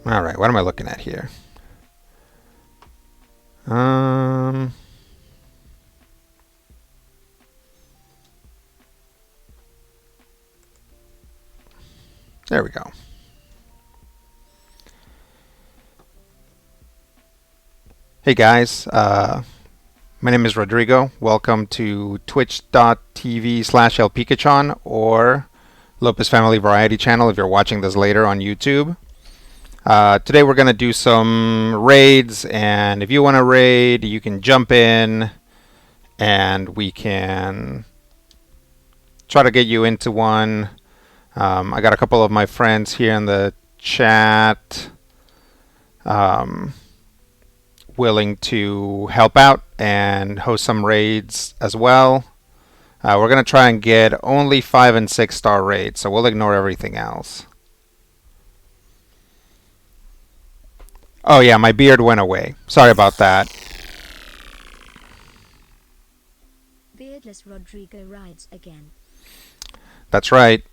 All right, what am I looking at here? Um, there we go. Hey guys, my name is Rodrigo. Welcome to twitch.tv/lpikachon or Lopez Family Variety Channel if you're watching this later on YouTube. Today we're going to do some raids, and if you want to raid, you can jump in and we can try to get you into one. I got a couple of my friends here in the chat willing to help out and host some raids as well. We're going to try and get only 5 and 6 star raids, so we'll ignore everything else. Oh yeah, my beard went away. Sorry about that. Beardless Rodrigo rides again. That's right.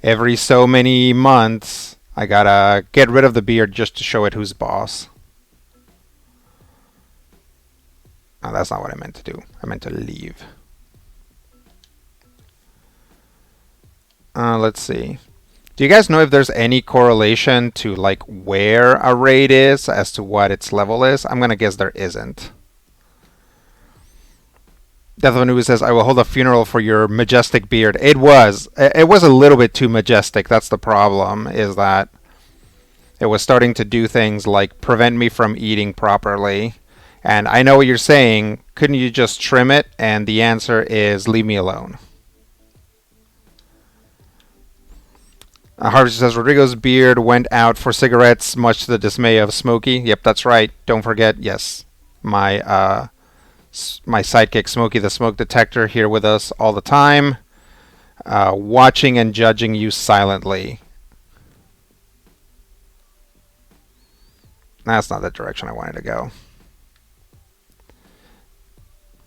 Every so many months, I gotta get rid of the beard just to show it who's boss. Oh, that's not what I meant to do. I meant to leave. Let's see. Do you guys know if there's any correlation to like where a raid is as to what its level is? I'm gonna guess there isn't. Death of Anubis says, I will hold a funeral for your majestic beard. It was a little bit too majestic. That's the problem, is that it was starting to do things like prevent me from eating properly. And I know what you're saying. Couldn't you just trim it? And the answer is leave me alone. Harvey says, Rodrigo's beard went out for cigarettes, much to the dismay of Smokey. Yep, that's right. Don't forget, yes, my sidekick Smokey the Smoke Detector here with us all the time, watching and judging you silently. That's not the direction I wanted to go.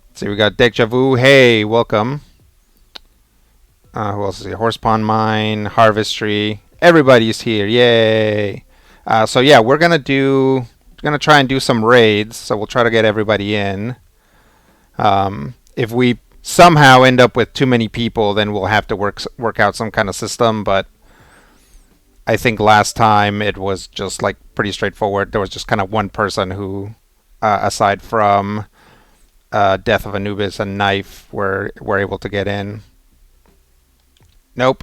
Let's see, we got Deja Vu. Hey, welcome. Who else is here? Horse Pond Mine, Harvestry. Everybody's here. Yay. So yeah, we're gonna try and do some raids. So we'll try to get everybody in. If we somehow end up with too many people, then we'll have to work out some kind of system. But I think last time it was just like pretty straightforward. There was just kind of one person who, aside from Death of Anubis and Knife, were able to get in. Nope.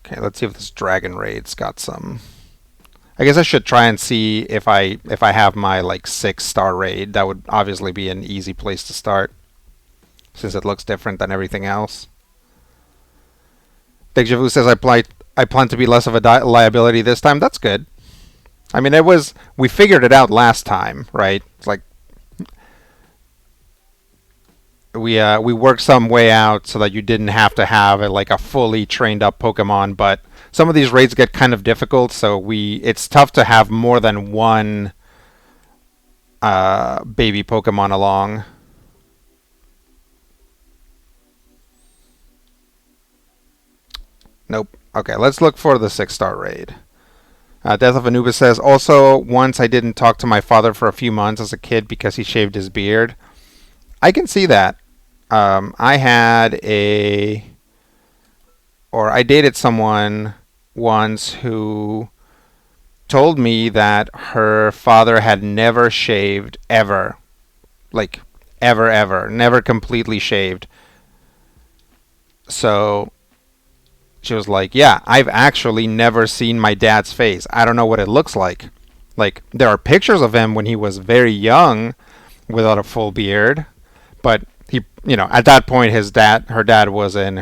Okay, let's see if this dragon raid's got some. I guess I should try and see if I have my like 6 star raid. That would obviously be an easy place to start, since it looks different than everything else. Deja Vu says I plan to be less of a liability this time. That's good. I mean, we figured it out last time, right? It's like we worked some way out so that you didn't have to have like a fully trained up Pokemon, but some of these raids get kind of difficult, so it's tough to have more than one baby Pokemon along. Nope. Okay, let's look for the 6 star raid. Death of Anubis says, also, once I didn't talk to my father for a few months as a kid because he shaved his beard. I can see that. I dated someone once who told me that her father had never shaved ever. Like, ever. Never completely shaved. So she was like, yeah, I've actually never seen my dad's face. I don't know what it looks like. Like, there are pictures of him when he was very young without a full beard. But he, at that point, her dad was in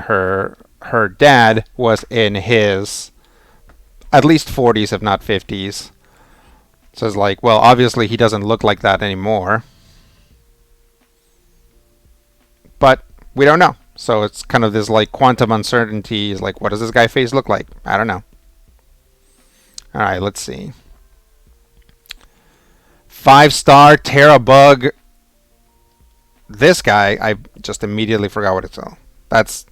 his at least 40s, if not 50s. So it's like, well, obviously he doesn't look like that anymore. But we don't know. So it's kind of this like quantum uncertainty. Is like, what does this guy's face look like? I don't know. All right, let's see. 5-star Terrabug. This guy, I just immediately forgot what it's called. That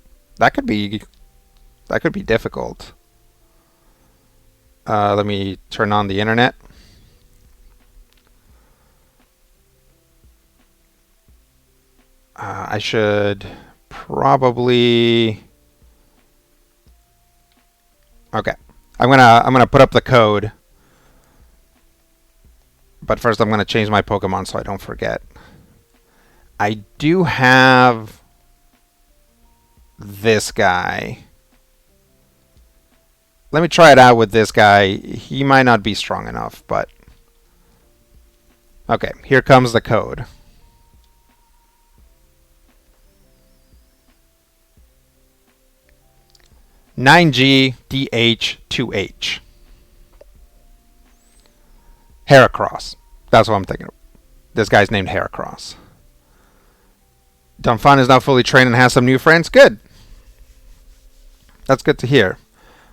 could be That could be difficult. Let me turn on the internet. I should probably. Okay, I'm gonna put up the code, but first I'm gonna change my Pokemon so I don't forget. I do have this guy. Let me try it out with this guy. He might not be strong enough, but okay. Here comes the code. 9GDH2H. Heracross. That's what I'm thinking of. This guy's named Heracross. Donphan is now fully trained and has some new friends. Good. That's good to hear.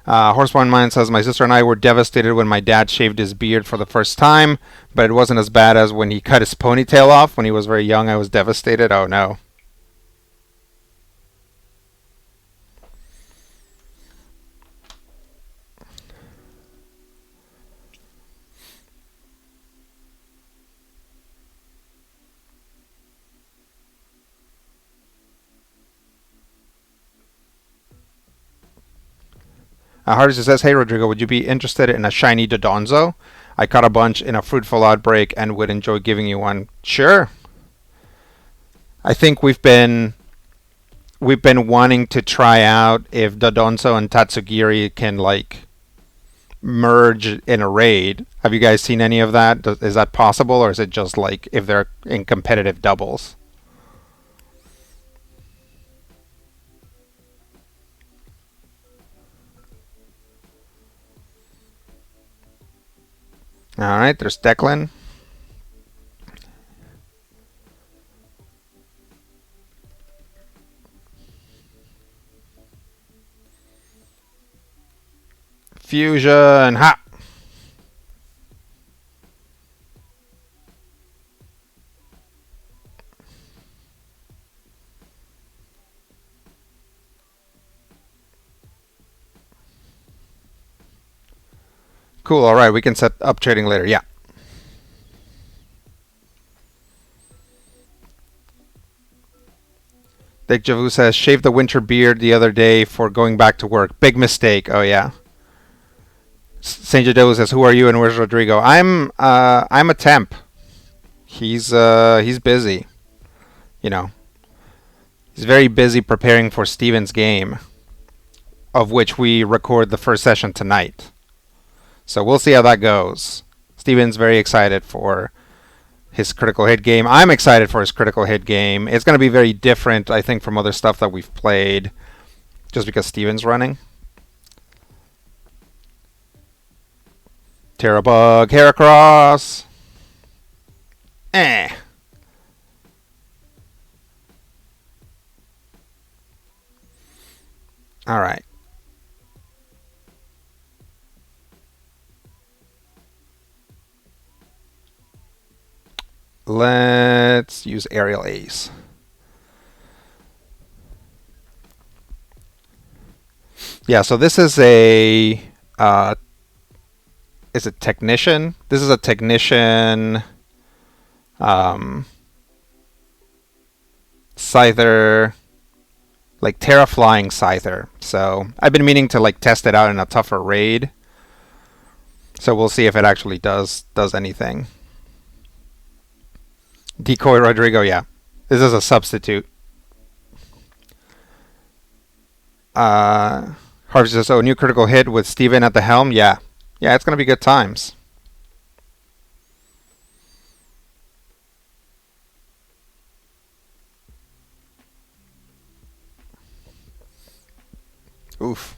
Horseborn Mind says, my sister and I were devastated when my dad shaved his beard for the first time, but it wasn't as bad as when he cut his ponytail off when he was very young. I was devastated. Oh no. Hardison says, hey Rodrigo, would you be interested in a shiny Dodonzo? I caught a bunch in a fruitful outbreak and would enjoy giving you one. Sure. I think we've been wanting to try out if Dodonzo and Tatsugiri can like merge in a raid. Have you guys seen any of that? Is that possible, or is it just like if they're in competitive doubles? All right, there's Declan. Fusion, ha! Cool, alright, we can set up trading later, yeah. Dick Javu says, shaved the winter beard the other day for going back to work. Big mistake, oh yeah. Saint Jado says, who are you and where's Rodrigo? I'm a temp. He's busy. You know. He's very busy preparing for Steven's game, of which we record the first session tonight. So we'll see how that goes. Steven's very excited for his critical hit game. I'm excited for his critical hit game. It's going to be very different, I think, from other stuff that we've played, just because Steven's running. Terrabug, Heracross. Eh. Alright. Let's use Aerial Ace. Yeah, so this is a is a technician. This is a technician Scyther, like Terraflying Scyther. So I've been meaning to like test it out in a tougher raid. So we'll see if it actually does anything. Decoy Rodrigo, yeah. This is a substitute. Harvey says, oh, new critical hit with Steven at the helm? Yeah. Yeah, it's going to be good times. Oof.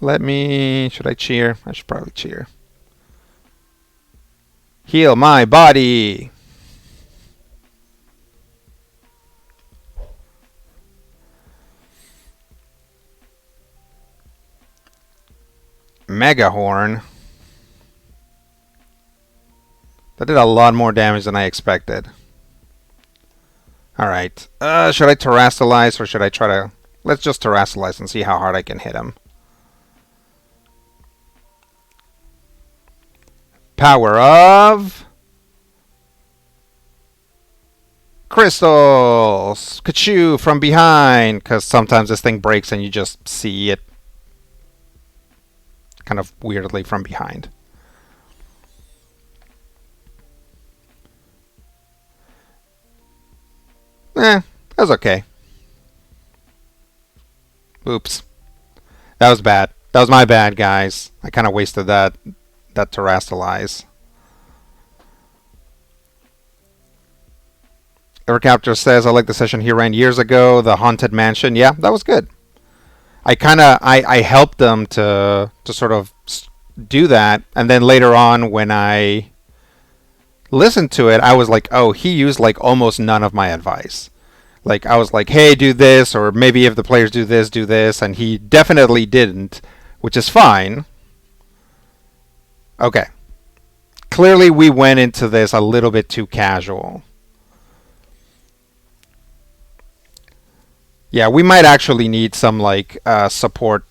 Should I cheer? I should probably cheer. Heal my body. Mega Horn. That did a lot more damage than I expected. Alright. Should I terrastalize or should I try to... Let's just terrastalize and see how hard I can hit him. Power of... crystals! Kachoo from behind! Because sometimes this thing breaks and you just see it kind of weirdly from behind. That was okay. Oops. That was bad. That was my bad, guys. I kind of wasted that terrastalize. Evercaptor says, I like the session he ran years ago, the Haunted Mansion. Yeah, that was good. I helped them to sort of do that, and then later on when I listened to it, I was like, oh, he used like almost none of my advice. Like I was like, hey, do this, or maybe if the players do this, and he definitely didn't, which is fine. Okay. Clearly we went into this a little bit too casual. Yeah, we might actually need some like support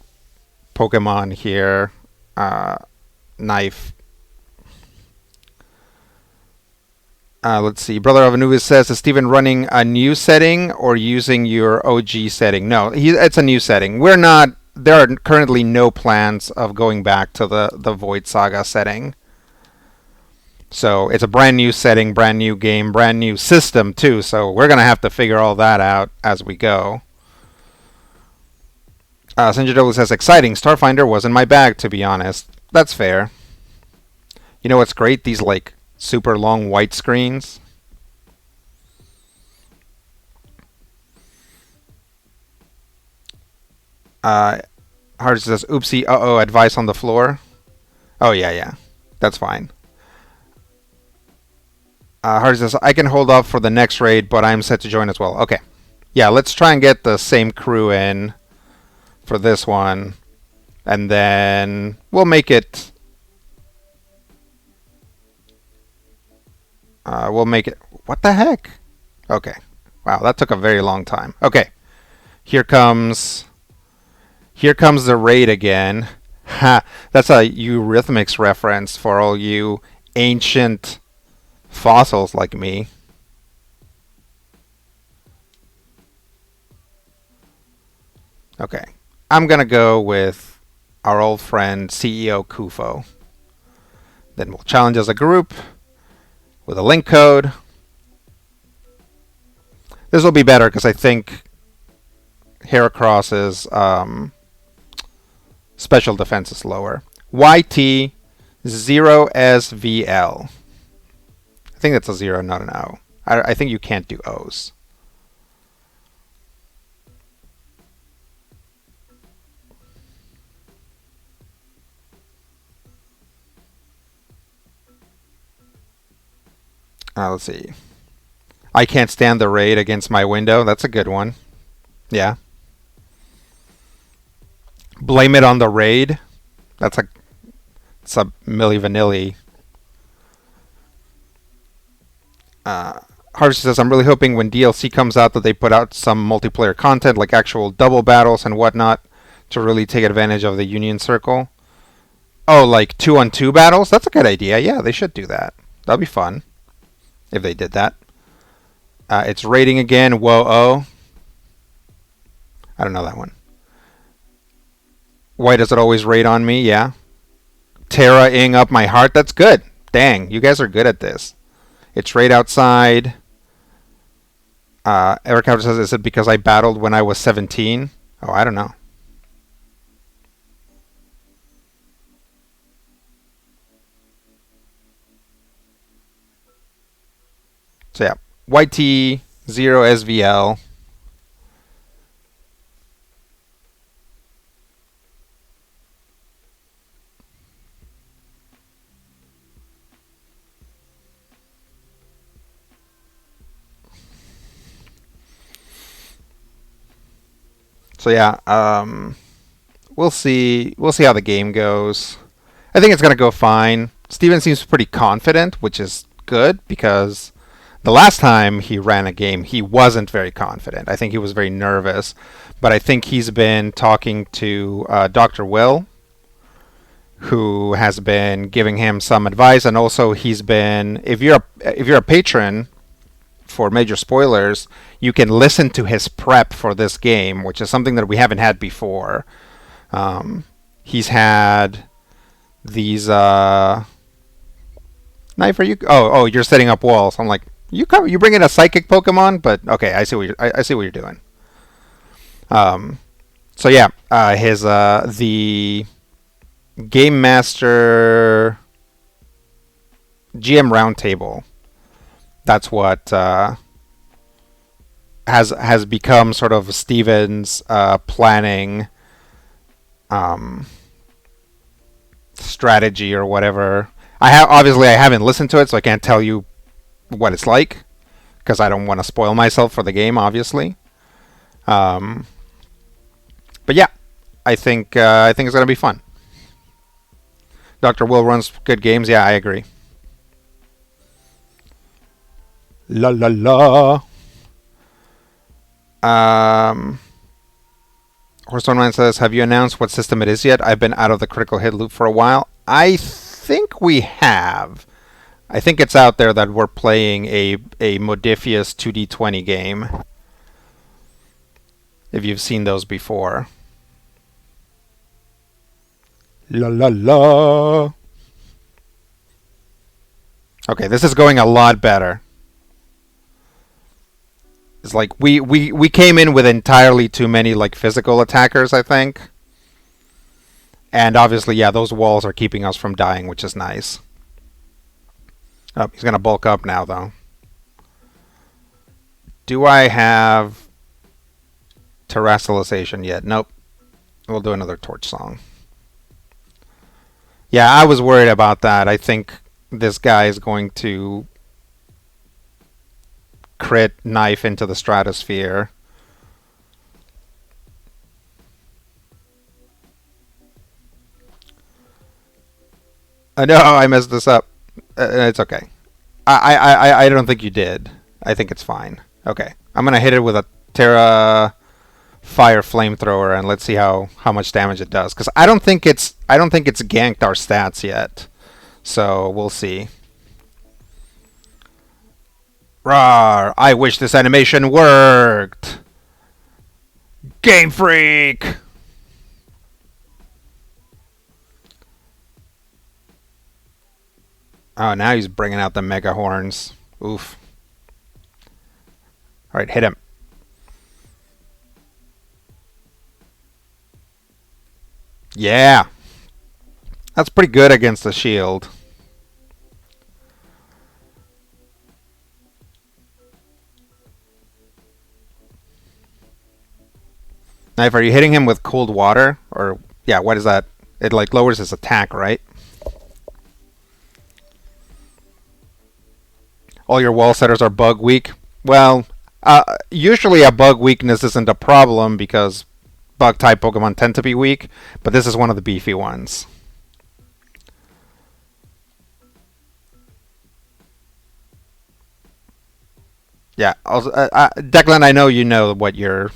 Pokemon here. Knife. Let's see. Brother of Anubis says, is Steven running a new setting or using your OG setting? No, it's a new setting. We're not. There are currently no plans of going back to the Void Saga setting. So it's a brand new setting, brand new game, brand new system too. So we're gonna have to figure all that out as we go. Sanjay says, exciting. Starfinder was in my bag, to be honest. That's fair. You know what's great? These like super long white screens. Hard says, oopsie, uh-oh, advice on the floor. Oh, yeah. That's fine. Hard says, I can hold off for the next raid, but I'm set to join as well. Okay. Yeah, let's try and get the same crew in for this one. And then we'll make it... we'll make it... What the heck? Okay. Wow, that took a very long time. Okay. Here comes the raid again. Ha! That's a Eurythmics reference for all you ancient fossils like me. Okay. I'm gonna go with our old friend CEO Kufo. Then we'll challenge as a group with a link code. This will be better because I think Heracross's special defense is lower. YT0SVL. I think that's a 0, not an O. I think you can't do O's. Let's see. I can't stand the raid against my window. That's a good one. Yeah. Blame it on the raid. It's a Milli Vanilli. Harvey says, I'm really hoping when DLC comes out that they put out some multiplayer content like actual double battles and whatnot to really take advantage of the Union Circle. Oh, like 2-on-2 battles? That's a good idea. Yeah, they should do that. That'd be fun if they did that. It's raiding again. Whoa-oh. I don't know that one. Why does it always raid on me? Yeah. Terra-ing up my heart. That's good. Dang, you guys are good at this. It's raid outside. Eric Howard says, is it because I battled when I was 17? Oh, I don't know. So yeah, YT0SVL. So yeah, we'll see how the game goes. I think it's gonna go fine. Steven seems pretty confident, which is good because the last time he ran a game, he wasn't very confident. I think he was very nervous. But I think he's been talking to Dr. Will, who has been giving him some advice, and also he's been. If you're a patron for major spoilers, you can listen to his prep for this game, which is something that we haven't had before. He's had these. Knife, are you? Oh, you're setting up walls. I'm like, you bring in a psychic Pokemon, but okay, I see what you're doing. Um, so yeah, his the Game Master GM Roundtable. That's what has become sort of Steven's planning um, strategy or whatever. I haven't listened to it, so I can't tell you what it's like because I don't want to spoil myself for the game, obviously. Um, but yeah, I think it's gonna be fun. Doctor Will runs good games. Yeah, I agree. La la la. Um, Horstone says, "Have you announced what system it is yet? I've been out of the critical hit loop for a while. I think we have. I think it's out there that we're playing a Modifius 2D20 game. If you've seen those before. La la la. Okay, this is going a lot better. It's like we came in with entirely too many like physical attackers, I think. And obviously, yeah, those walls are keeping us from dying, which is nice. Oh, he's gonna bulk up now, though. Do I have terrestrialization yet? Nope. We'll do another torch song. Yeah, I was worried about that. I think this guy is going to crit knife into the stratosphere. No, I messed this up. It's okay. I don't think you did. I think it's fine. Okay, I'm gonna hit it with a Terra Fire Flamethrower and let's see how much damage it does. Because I don't think it's ganked our stats yet. So we'll see. Rawr! I wish this animation worked. Game Freak. Oh, now he's bringing out the Mega Horns. Oof. Alright, hit him. Yeah. That's pretty good against the shield. Knife, are you hitting him with cold water? Or, yeah, what is that? It, like, lowers his attack, right? All your wall setters are bug weak. Well, usually a bug weakness isn't a problem because bug type Pokemon tend to be weak, but this is one of the beefy ones. Yeah, also, Declan, I know you know what you're,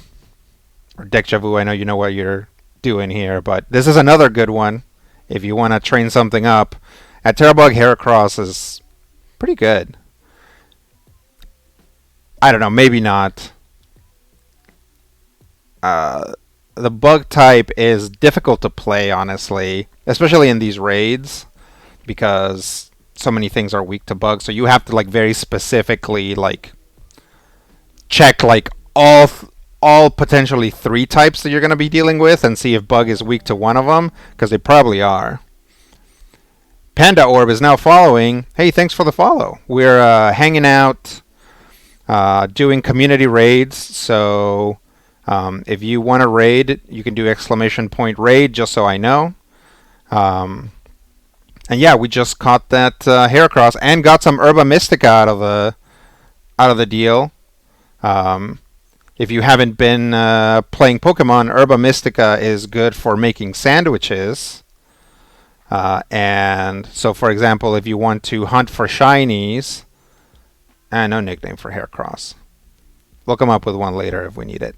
or Deja Vu, I know you know what you're doing here, but this is another good one if you want to train something up. At Terrabug, Heracross is pretty good. I don't know, maybe not. The bug type is difficult to play, honestly, especially in these raids, because so many things are weak to bugs. So you have to like very specifically like check like all potentially three types that you're going to be dealing with and see if bug is weak to one of them, because they probably are. Panda Orb is now following. Hey, thanks for the follow. We're hanging out, doing community raids. So if you want to raid, you can do !raid just so I know. And yeah, we just caught that Heracross and got some Herba Mystica out of the deal. If you haven't been playing Pokemon, Herba Mystica is good for making sandwiches. And so, for example, if you want to hunt for shinies, no nickname for Haircross. We'll come up with one later if we need it.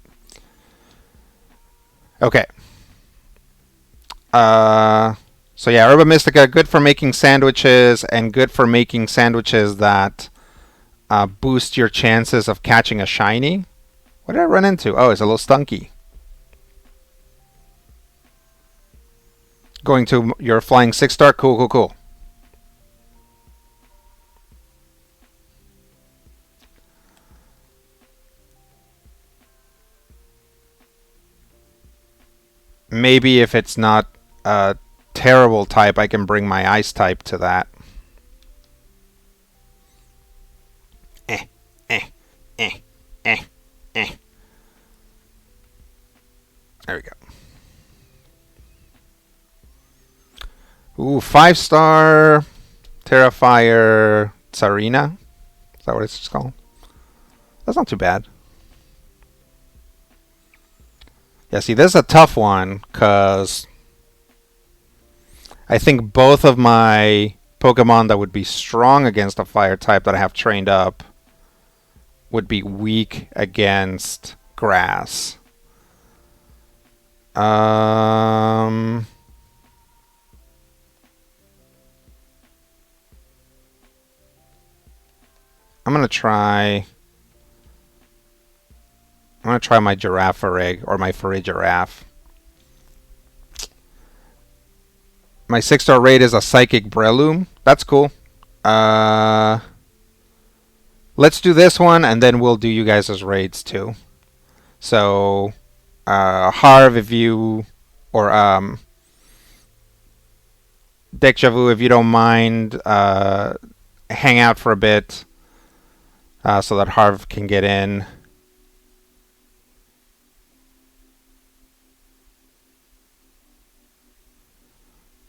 Okay. So yeah, Herba Mystica, good for making sandwiches and good for making sandwiches that boost your chances of catching a shiny. What did I run into? Oh, it's a little stunky. Going to your flying 6-star. Cool, cool, cool. Maybe if it's not a terrible type, I can bring my ice type to that. Eh, eh, eh, eh, eh. There we go. Ooh, 5-star Terrifier Tsarina. Is that what it's called? That's not too bad. Yeah, see, this is a tough one because I think both of my Pokemon that would be strong against a fire type that I have trained up would be weak against grass. I'm gonna try. I'm gonna try my Girafarig or my Farigiraf. My 6-star raid is a Psychic Breloom. That's cool. Let's do this one, and then we'll do you guys' raids too. So, Harv, if you, or Deja Vu, if you don't mind, hang out for a bit so that Harv can get in.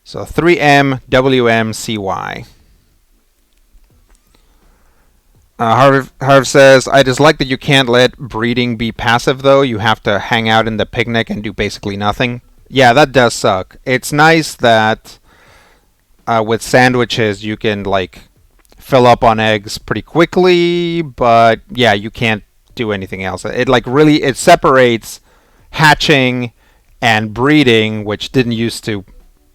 So 3M, WM, CY. Harv says, I dislike that you can't let breeding be passive, though. You have to hang out in the picnic and do basically nothing. Yeah, that does suck. It's nice that with sandwiches you can, like, fill up on eggs pretty quickly, but yeah, you can't do anything else. It, like, really, it separates hatching and breeding, which didn't used to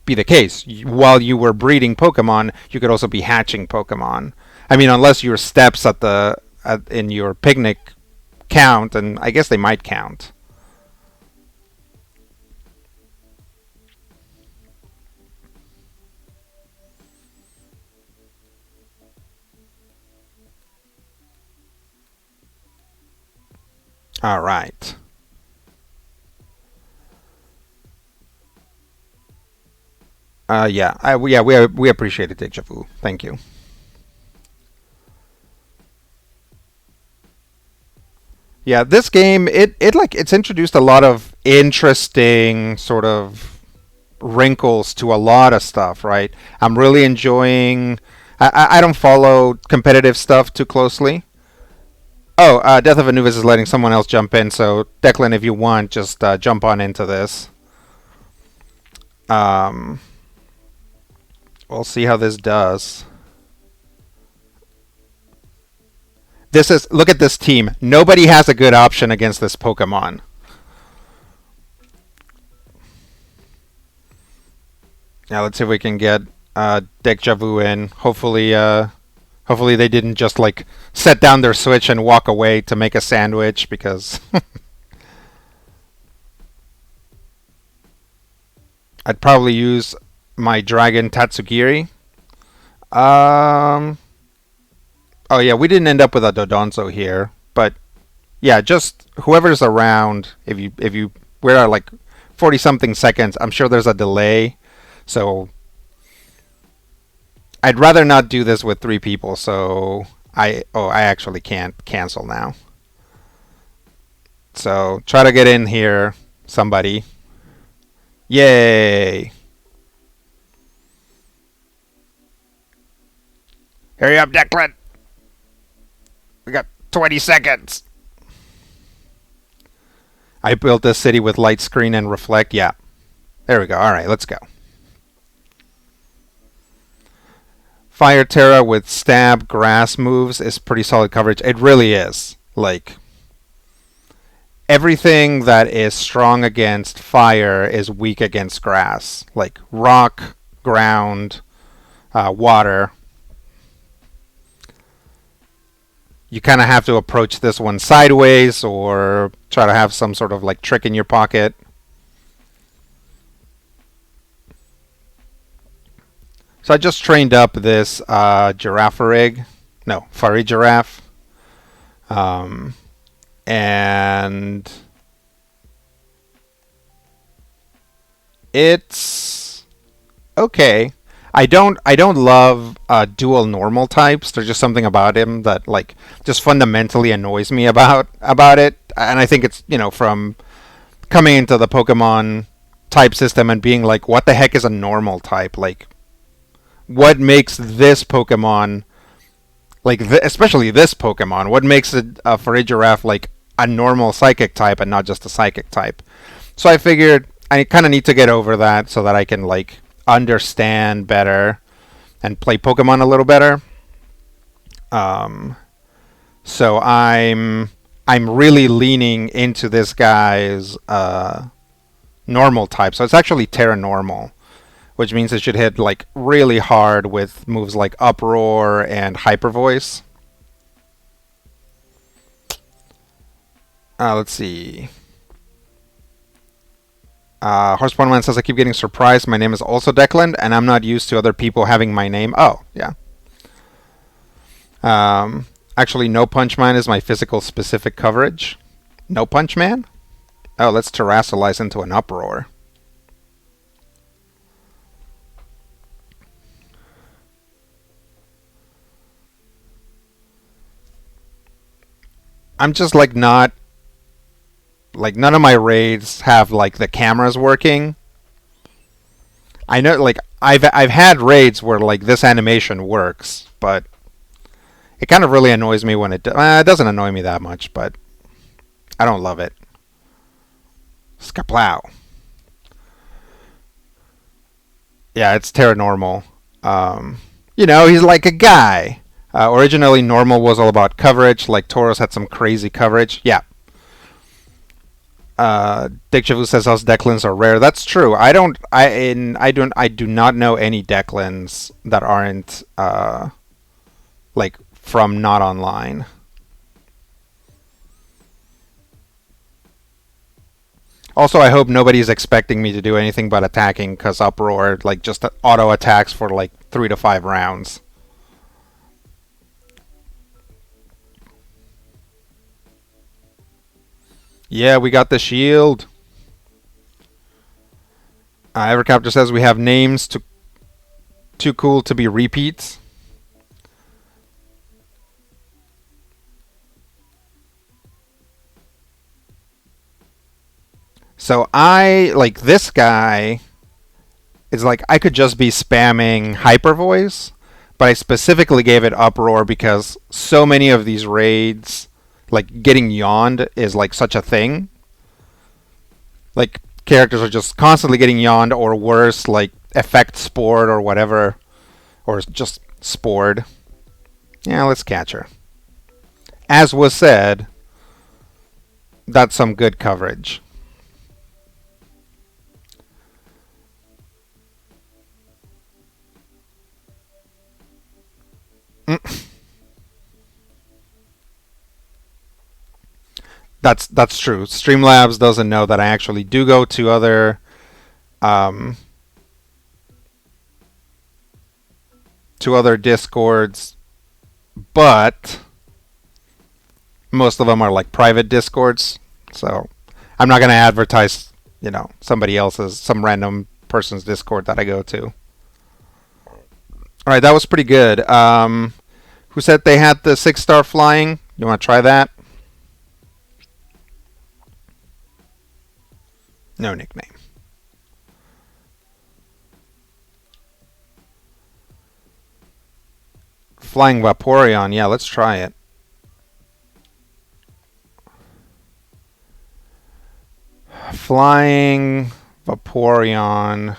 be the case. While you were breeding Pokemon, you could also be hatching Pokemon. I mean, unless your steps in your picnic count, and I guess they might count. All right. We appreciate it, Deja Vu. Thank you. Yeah, this game it's introduced a lot of interesting sort of wrinkles to a lot of stuff, right? I'm really enjoying. I don't follow competitive stuff too closely. Oh, Death of Anubis is letting someone else jump in, so Declan, if you want, just jump on into this. Um, we'll see how this does. Look at this team. Nobody has a good option against this Pokemon. Now let's see if we can get Deja Vu in. Hopefully they didn't just like set down their Switch and walk away to make a sandwich because I'd probably use my Dragon Tatsugiri. Oh yeah, we didn't end up with a Dodonzo here, but yeah, just whoever's around. If you we're at like 40 something seconds, I'm sure there's a delay, so I'd rather not do this with 3 people. So I actually can't cancel now. So try to get in here, somebody. Yay! Hurry up, Declan. We got 20 seconds. I built this city with light screen and reflect. Yeah. There we go. All right, let's go. Fire Terra with stab grass moves is pretty solid coverage. It really is. Like, everything that is strong against fire is weak against grass. Like rock, ground, water. You kind of have to approach this one sideways or try to have some sort of like trick in your pocket. So I just trained up this giraffe. No, furry giraffe. Um, and it's okay. I don't love dual normal types. There's just something about him that like just fundamentally annoys me about it. And I think it's from coming into the Pokemon type system and being like, what the heck is a normal type? Like, what makes this Pokemon like especially this Pokemon? What makes it for a giraffe like a normal psychic type and not just a psychic type? So I figured I kind of need to get over that so that I can like understand better and play Pokemon a little better. Um, so I'm really leaning into this guy's normal type. So it's actually Terra Normal, which means it should hit like really hard with moves like Uproar and Hyper Voice. Let's see. Horsepawn says, I keep getting surprised. My name is also Declan, and I'm not used to other people having my name. Oh, yeah. Actually, No Punch Man is my physical specific coverage. No Punch Man? Oh, let's Terrasilize into an Uproar. I'm just like not like none of my raids have like the cameras working. I know like I've had raids where like this animation works, but it kind of really annoys me when it doesn't annoy me that much, but I don't love it. Skaplow. Yeah, it's Terra Normal. He's like a guy. Originally, Normal was all about coverage. Like Tauros had some crazy coverage. Yeah. Dick Chavu says us Declins are rare. That's true. I do not know any Declins that aren't like from not online. Also, I hope nobody's expecting me to do anything but attacking, because Uproar like just auto attacks for like 3 to 5 rounds. Yeah, we got the shield. Evercaptor says we have names too cool to be repeats. So I like this guy is like I could just be spamming Hyper Voice, but I specifically gave it Uproar because so many of these raids, like getting yawned is like such a thing. Like characters are just constantly getting yawned or worse, like effect spored or whatever, or just spored. Yeah, let's catch her. As was said, that's some good coverage. That's true. Streamlabs doesn't know that I actually do go um, to other discords, but most of them are like private discords. So I'm not going to advertise, somebody else's, some random person's discord that I go to. All right, that was pretty good. Who said they had the 6-star flying? You want to try that? No nickname. Flying Vaporeon. Yeah, let's try it. Flying Vaporeon.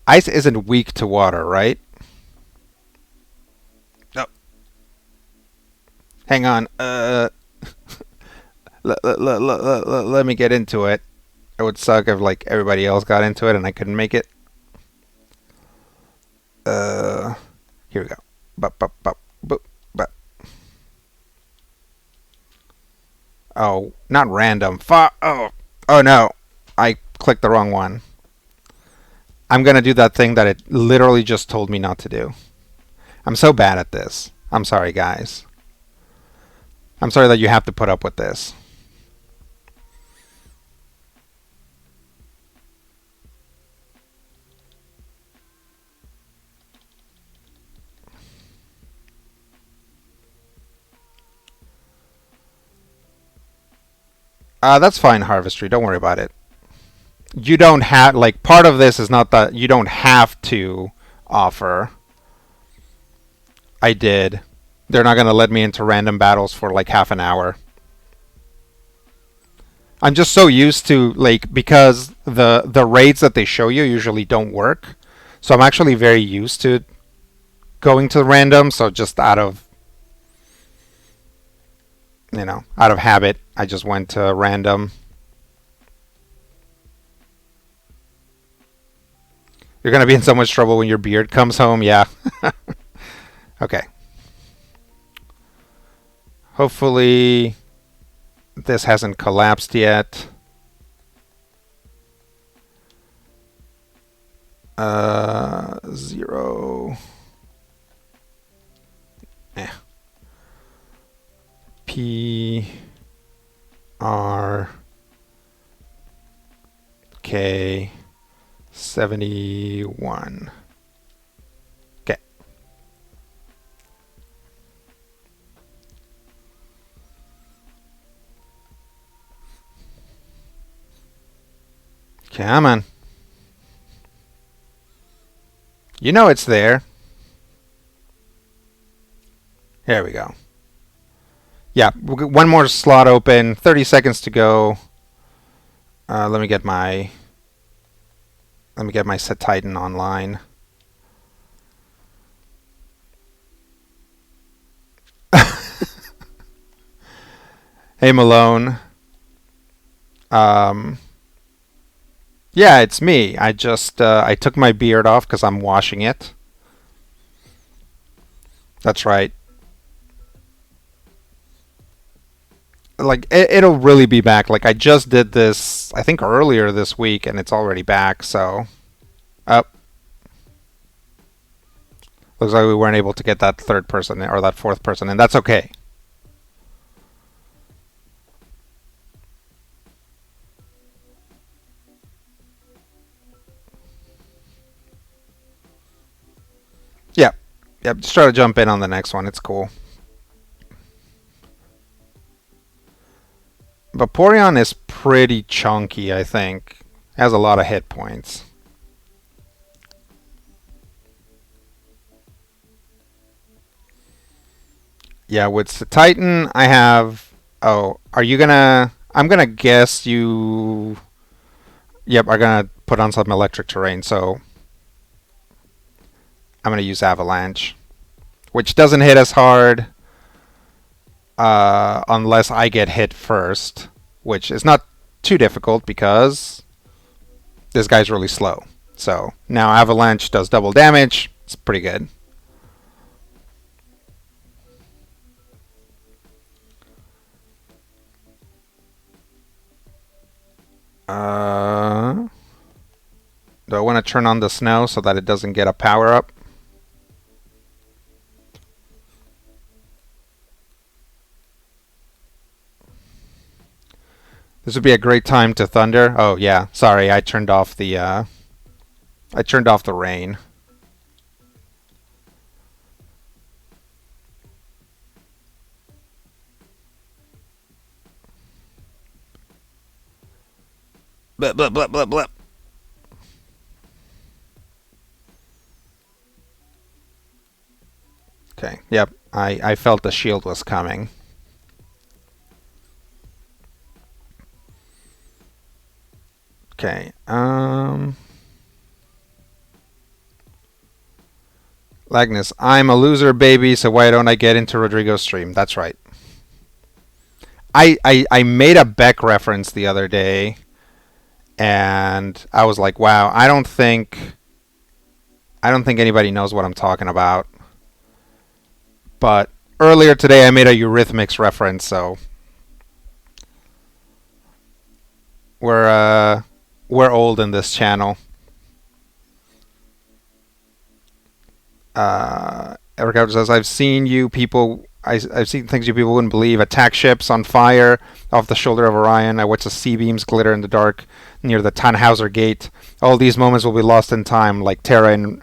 Ice isn't weak to water, right? Hang on. Let me get into it. It would suck if like everybody else got into it and I couldn't make it. Uh, Here we go. Bup, bup, bup, boop, bup. Oh, not random. Oh no. I clicked the wrong one. I'm gonna do that thing that it literally just told me not to do. I'm so bad at this. I'm sorry, guys. I'm sorry that you have to put up with this. That's fine, Harvestry. Don't worry about it. You don't have, like, part of this is not that you don't have to offer. I did. They're not going to let me into random battles for like half an hour. I'm just so used to, like, because the raids that they show you usually don't work. So I'm actually very used to going to random, so just out of habit, I just went to random. You're going to be in so much trouble when your beard comes home, yeah. Okay. Hopefully this hasn't collapsed yet. 0. P R K 71. Okay. Come on. You know it's there. There we go. Yeah, one more slot open. 30 seconds to go. Let me get my set Titan online. Hey Malone. Yeah, it's me. I just I took my beard off because I'm washing it. That's right. Like it'll really be back. Like I just did this, I think earlier this week, and it's already back. So, up. Looks like we weren't able to get that third person or that fourth person, and that's okay. Yep. Yep. Just try to jump in on the next one. It's cool. Vaporeon is pretty chunky, I think. Has a lot of hit points. Yeah, with the Titan, I have. Oh, are you gonna? I'm gonna guess you. Yep, are gonna put on some electric terrain, so I'm gonna use Avalanche, which doesn't hit as hard unless I get hit first, which is not too difficult because this guy's really slow. So now Avalanche does double damage. It's pretty good. Do I want to turn on the snow so that it doesn't get a power up? This would be a great time to thunder. Oh yeah, sorry, I turned off the rain. Blip blip blip blip blip. Okay, yep, I felt the shield was coming. Okay, Lagnus, I'm a loser, baby, so why don't I get into Rodrigo's stream? That's right. I made a Beck reference the other day, and I was like, wow, I don't think anybody knows what I'm talking about. But earlier today, I made a Eurythmics reference, so we're uh, we're old in this channel. Eric says, "I've seen you people. I've seen things you people wouldn't believe. Attack ships on fire off the shoulder of Orion. I watched the sea beams glitter in the dark near the Tannhauser Gate. All these moments will be lost in time, like Terra in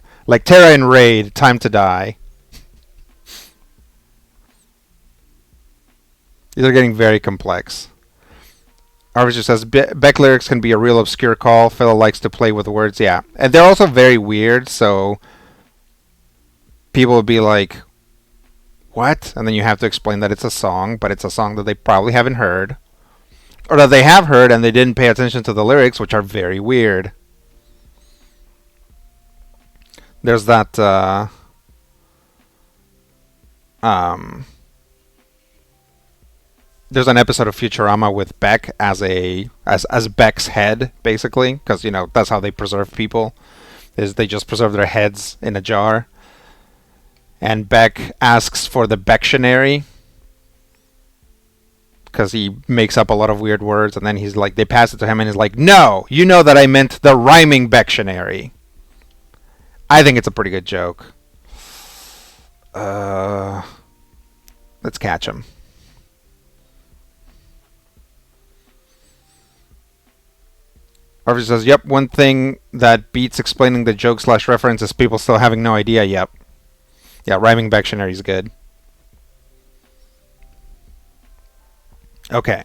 Raid. Time to die. These are getting very complex." Harvester says Beck lyrics can be a real obscure call. Phil likes to play with words, yeah, and they're also very weird. So people will be like, "What?" And then you have to explain that it's a song, but it's a song that they probably haven't heard, or that they have heard and they didn't pay attention to the lyrics, which are very weird. There's that. Um, there's an episode of Futurama with Beck as Beck's head, basically, because that's how they preserve people. Is they just preserve their heads in a jar. And Beck asks for the Bectionary because he makes up a lot of weird words, and then he's like, they pass it to him, and he's like, "No, you know that I meant the rhyming Bectionary." I think it's a pretty good joke. Let's catch him. Harvey says, "Yep, one thing that beats explaining the joke slash reference is people still having no idea." Yep. Yeah, rhyming Bectionary is good. Okay.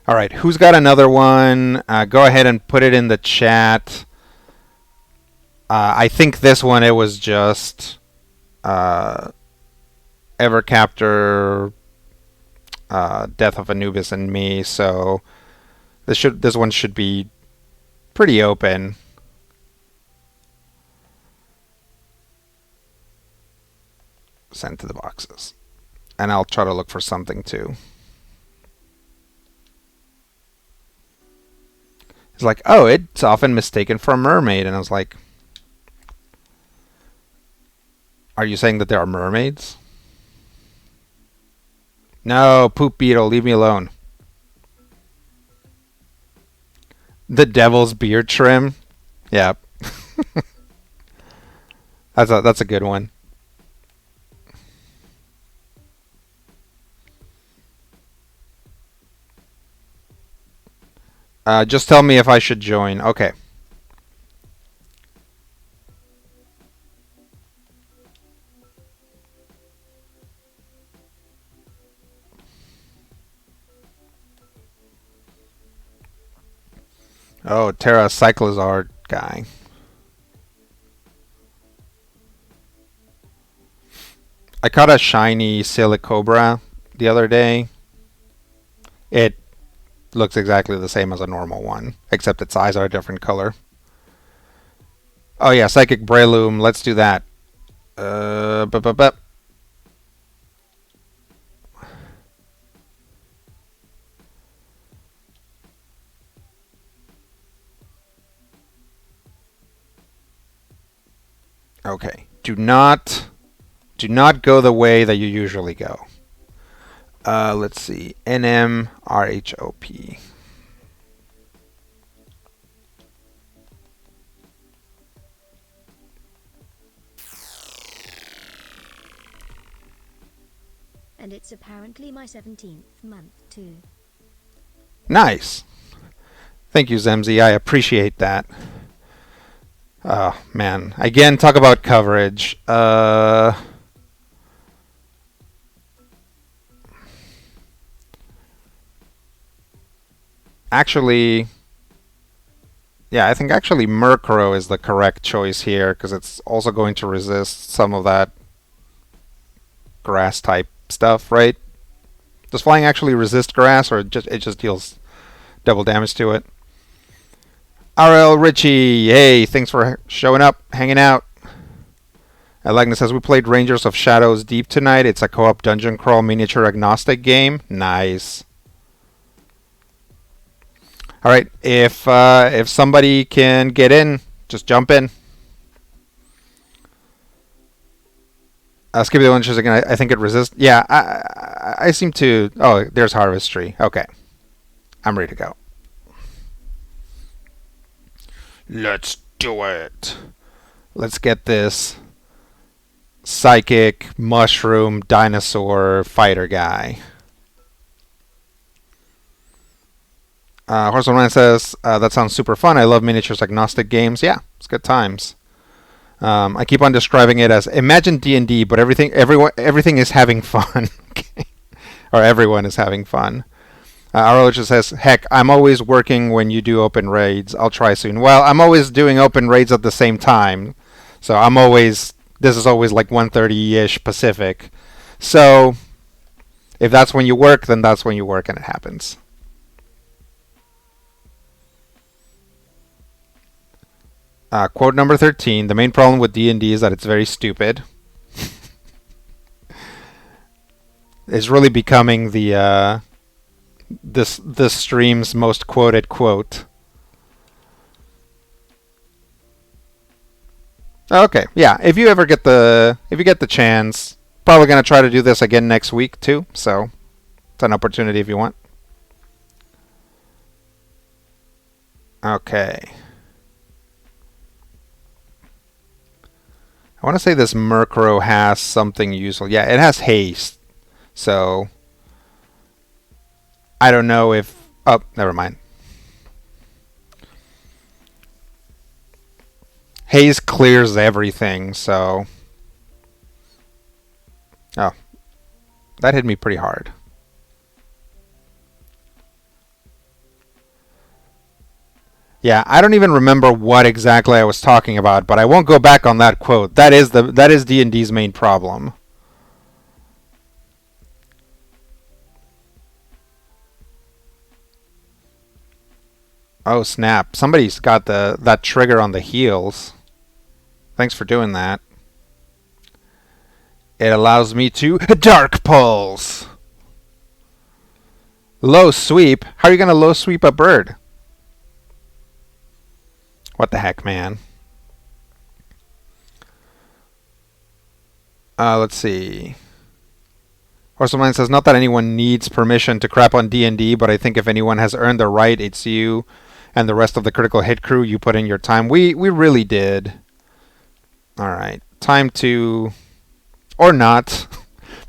All right, who's got another one? Go ahead and put it in the chat. I think this one, it was just Evercaptor, Death of Anubis, and me. So this one should be pretty open. Send to the boxes, and I'll try to look for something too. It's like, oh, it's often mistaken for a mermaid, and I was like, are you saying that there are mermaids? No, poop beetle, leave me alone. The devil's beard trim. Yeah. That's a good one. Just tell me if I should join. Okay. Oh, Terra Cyclizar guy. I caught a shiny Silicobra the other day. It looks exactly the same as a normal one, except its eyes are a different color. Oh yeah, Psychic Breloom. Let's do that. Okay. Do not go the way that you usually go. Let's see. NMRHOP. And it's apparently my 17th month, too. Nice. Thank you, Zemzi. I appreciate that. Oh, man. Again, talk about coverage. Actually, yeah, I think actually Murkrow is the correct choice here because it's also going to resist some of that grass type stuff, right? Does flying actually resist grass, or it just deals double damage to it? RL Richie, hey, thanks for showing up, hanging out. Lagna says we played Rangers of Shadows Deep tonight. It's a co-op dungeon crawl miniature agnostic game. Nice. All right, if somebody can get in, just jump in. Skip the lunches again. I think it resists. Yeah, I seem to. Oh, there's Harvestry. Okay, I'm ready to go. Let's do it. Let's get this psychic mushroom dinosaur fighter guy. Horseman says that sounds super fun. I love miniatures agnostic games. Yeah, it's good times. I keep on describing it as imagine D&D, but everything is having fun. Okay. Or everyone is having fun. Arlo just says, heck, I'm always working when you do open raids. I'll try soon. Well, I'm always doing open raids at the same time. So this is always like 1:30-ish Pacific. So if that's when you work, then that's when you work and it happens. Quote number 13, the main problem with D&D is that it's very stupid. It's really becoming the this stream's most quoted quote. Okay, yeah, if you get the chance, probably going to try to do this again next week too, so it's an opportunity if you want. Okay. I want to say this Murkrow has something useful. Yeah, it has haste. So I don't know if... Oh, never mind. Haze clears everything, so... Oh. That hit me pretty hard. Yeah, I don't even remember what exactly I was talking about, but I won't go back on that quote. That is D&D's main problem. Oh snap! Somebody's got that trigger on the heels. Thanks for doing that. It allows me to Dark Pulse. Low sweep? How are you gonna low sweep a bird? What the heck, man? Let's see. Horseman says, not that anyone needs permission to crap on D&D, but I think if anyone has earned the right, it's you and the rest of the critical hit crew. You put in your time. We really did. All right. Time to... Or not.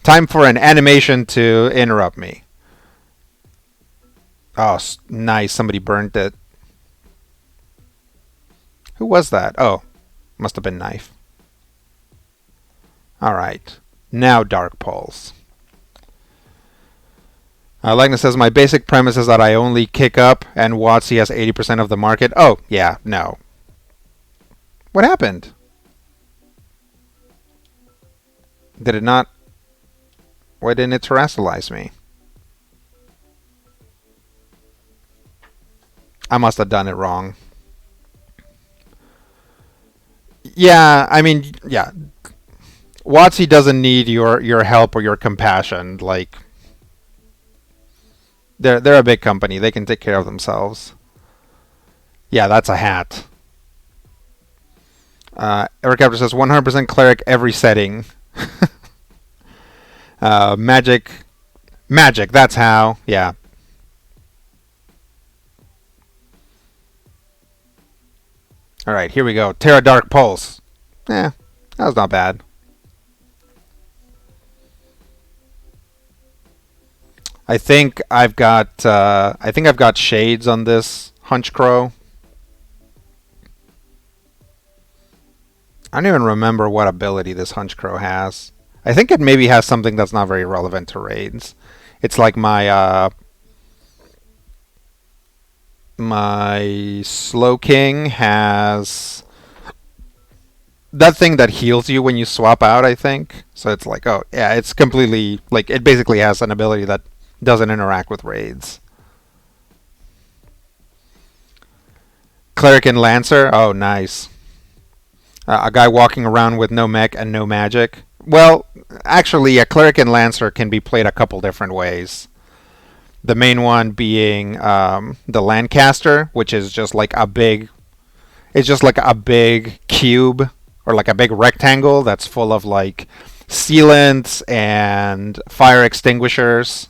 Time for an animation to interrupt me. Oh, nice. Somebody burned it. Who was that? Oh, must have been Knife. Alright. Now Dark Pulse. Lagna says, my basic premise is that I only kick up and WotC has 80% of the market. Oh, yeah, no. What happened? Did it not... Why didn't it terrestrialize me? I must have done it wrong. Yeah, I mean, yeah. WotC doesn't need your help or your compassion. Like, they're a big company. They can take care of themselves. Yeah, that's a hat. Eric Captor says 100% cleric every setting. Magic. That's how. Yeah. Alright, here we go. Terra Dark Pulse. That was not bad. I think I've got shades on this Hunch Crow. I don't even remember what ability this Hunch Crow has. I think it maybe has something that's not very relevant to raids. It's like my Slow King has that thing that heals you when you swap out, I think. So it's like, oh, yeah, it's completely, like, it basically has an ability that doesn't interact with raids. Cleric and Lancer. Oh, nice. A guy walking around with no mech and no magic. Well, actually, a Cleric and Lancer can be played a couple different ways. The main one being the Lancaster, which is just like a big. It's just like a big cube or like a big rectangle that's full of like sealants and fire extinguishers.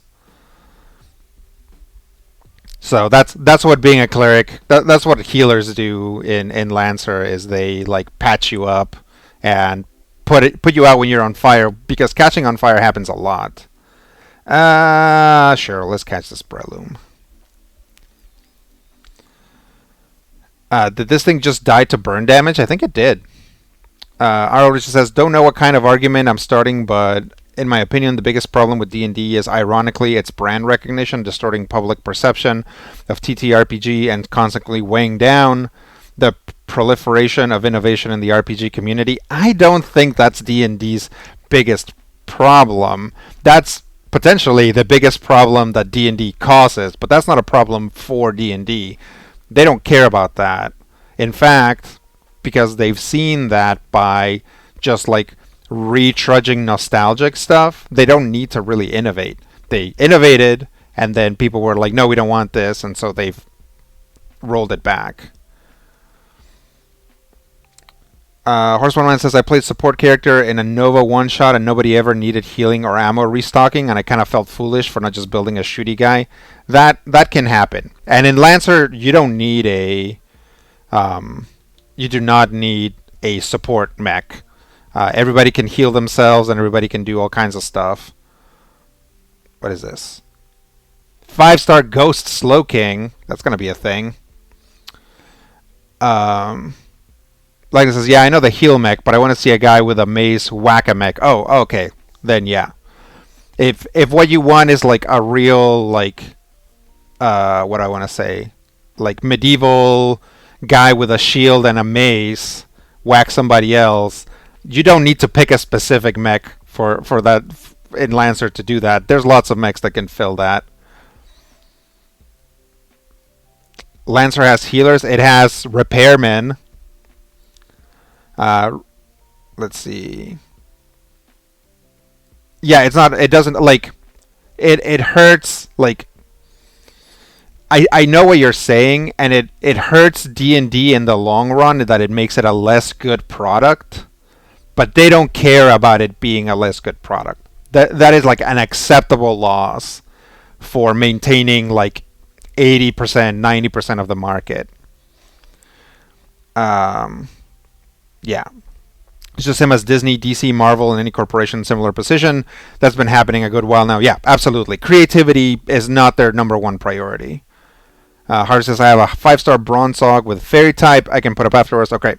So that's what being a cleric. That's what healers do in Lancer is they like patch you up and put you out when you're on fire because catching on fire happens a lot. Sure, let's catch this Breloom. Did this thing just die to burn damage? I think it did. Our just says, don't know what kind of argument I'm starting, but in my opinion, the biggest problem with D&D is ironically its brand recognition, distorting public perception of TTRPG and constantly weighing down the proliferation of innovation in the RPG community. I don't think that's D&D's biggest problem. That's potentially the biggest problem that D&D causes, but that's not a problem for D&D. They don't care about that. In fact, because they've seen that by just like retrudging nostalgic stuff, they don't need to really innovate. They innovated, and then people were like, no, we don't want this, and so they've rolled it back. Horseman says, I played support character in a Nova one-shot and nobody ever needed healing or ammo restocking, and I kind of felt foolish for not just building a shooty guy. That can happen. And in Lancer, you don't need a... you do not need a support mech. Everybody can heal themselves and everybody can do all kinds of stuff. What is this? 5-star Ghost Slow King. That's going to be a thing. Like it says, yeah, I know the heal mech, but I want to see a guy with a mace whack a mech. Oh, okay. Then yeah. If what you want is like a real like what I want to say, like medieval guy with a shield and a mace whack somebody else, you don't need to pick a specific mech for that in Lancer to do that. There's lots of mechs that can fill that. Lancer has healers. It has repairmen. Let's see. Yeah, it's not. It doesn't like. It hurts. Like. I know what you're saying, and it hurts D&D in the long run that it makes it a less good product, but they don't care about it being a less good product. That is like an acceptable loss for maintaining like 80%, 90% of the market. Yeah. It's just same as Disney, DC, Marvel, and any corporation in similar position. That's been happening a good while now. Yeah, absolutely. Creativity is not their number one priority. Hart says, I have a 5-star Bronze Hog with Fairy type. I can put up afterwards. Okay.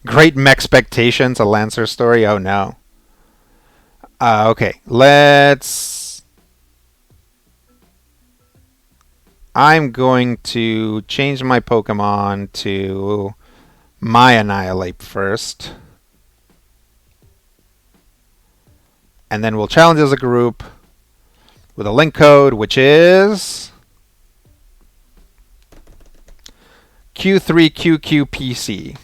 Great Mechspectations, a Lancer story. Oh, no. Okay. I'm going to change my Pokemon to my Annihilate first. And then we'll challenge as a group with a link code, which is Q3QQPC.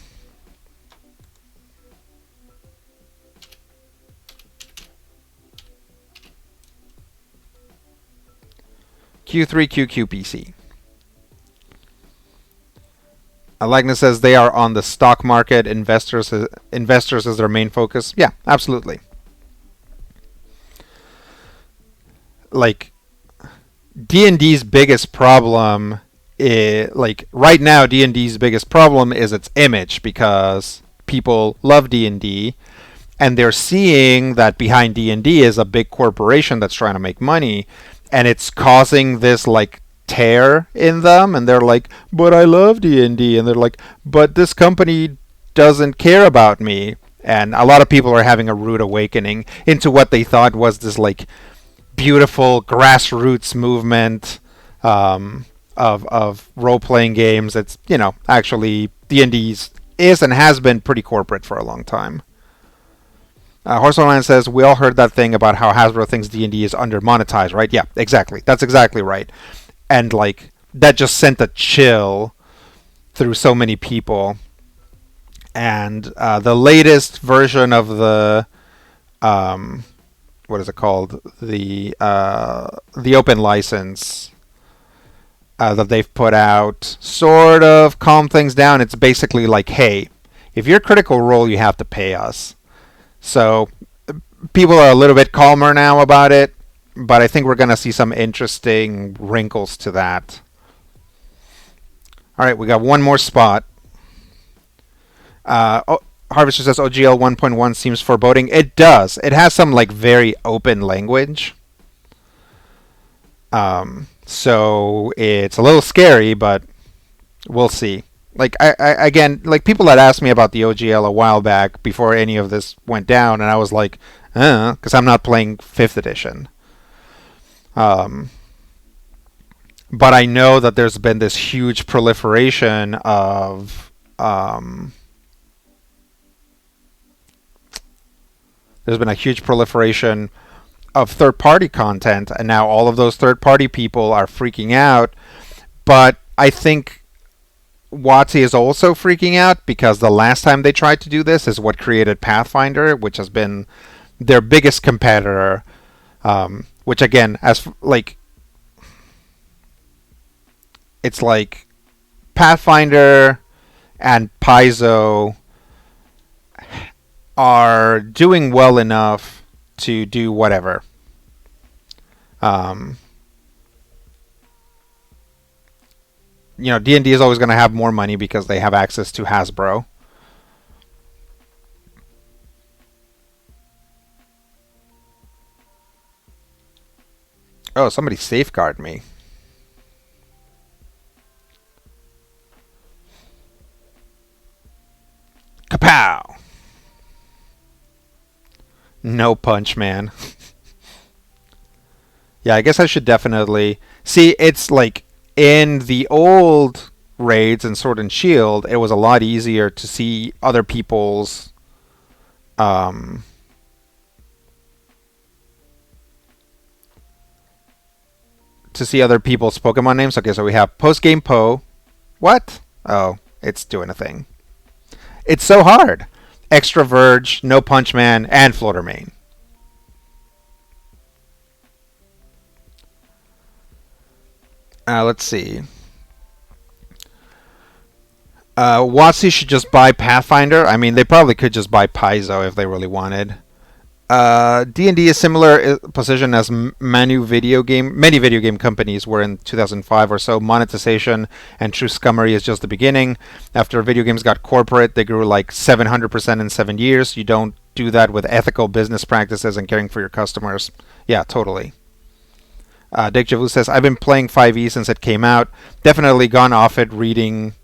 Q3QQPC. Alagna says they are on the stock market. Investors is their main focus. Yeah, absolutely. Like D&D's biggest problem is, like right now D&D's biggest problem is its image, because people love D&D and they're seeing that behind D&D is a big corporation that's trying to make money, and it's causing this like tear in them, and they're like, but I love D&D, and they're like, but this company doesn't care about me. And a lot of people are having a rude awakening into what they thought was this like beautiful grassroots movement of role-playing games. It's, you know, actually D&D is and has been pretty corporate for a long time. Horse Online says, we all heard that thing about how Hasbro thinks D&D is under-monetized, right? Yeah, exactly. That's exactly right. And like that just sent a chill through so many people. And the latest version of the um, what is it called? The open license that they've put out sort of calm things down. It's basically like, hey, if you're Critical Role, you have to pay us. So people are a little bit calmer now about it, but I think we're going to see some interesting wrinkles to that. All right, we got one more spot. Harvester says OGL 1.1 seems foreboding. It does. It has some like very open language. So it's a little scary, but we'll see. Like again, like people had asked me about the OGL a while back before any of this went down, and I was like, because I'm not playing 5th edition. But I know that there's been this huge proliferation of there's been a huge proliferation of third-party content, and now all of those third-party people are freaking out. But I think WotC is also freaking out because the last time they tried to do this is what created Pathfinder, which has been their biggest competitor. Which again, it's like Pathfinder and Paizo are doing well enough to do whatever. D&D is always going to have more money because they have access to Hasbro. Oh, somebody safeguard me. Kapow! No punch, man. Yeah, I guess I should definitely... See, it's like in the old raids in Sword and Shield, it was a lot easier to see other people's... to see other people's Pokemon names. Okay, so we have Post-Game Po. What? Oh, it's doing a thing. It's so hard. Extra Verge, No Punch Man, and Floater Main. Let's see. WotC should just buy Pathfinder. I mean, they probably could just buy Paizo if they really wanted. D&D is similar position as many video game companies were in 2005 or so. Monetization and true scummery is just the beginning. After video games got corporate, they grew like 700% in 7 years. You don't do that with ethical business practices and caring for your customers. Yeah, totally. Dick Javu says, I've been playing 5e since it came out. Definitely gone off it reading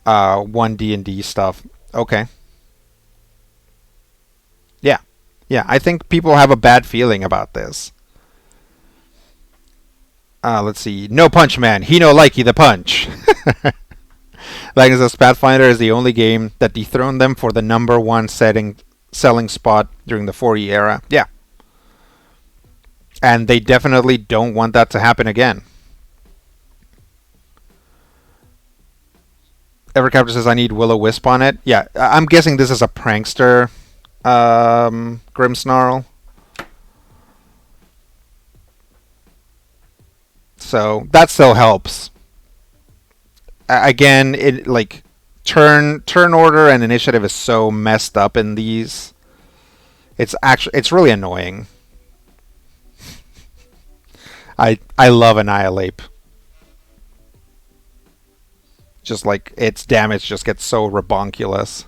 one D&D stuff. Okay. Yeah. Yeah, I think people have a bad feeling about this. Let's see. No Punch Man. He no likey the punch. Like says, Pathfinder is the only game that dethroned them for the number one selling spot during the 4E era. Yeah. And they definitely don't want that to happen again. Evercaptor says, I need Will-O-Wisp on it. Yeah, I'm guessing this is a prankster Grimmsnarl. So that still helps. Again, it like turn order and initiative is so messed up in these. It's really annoying. I love Annihilate. Just like its damage just gets so rebonkulous.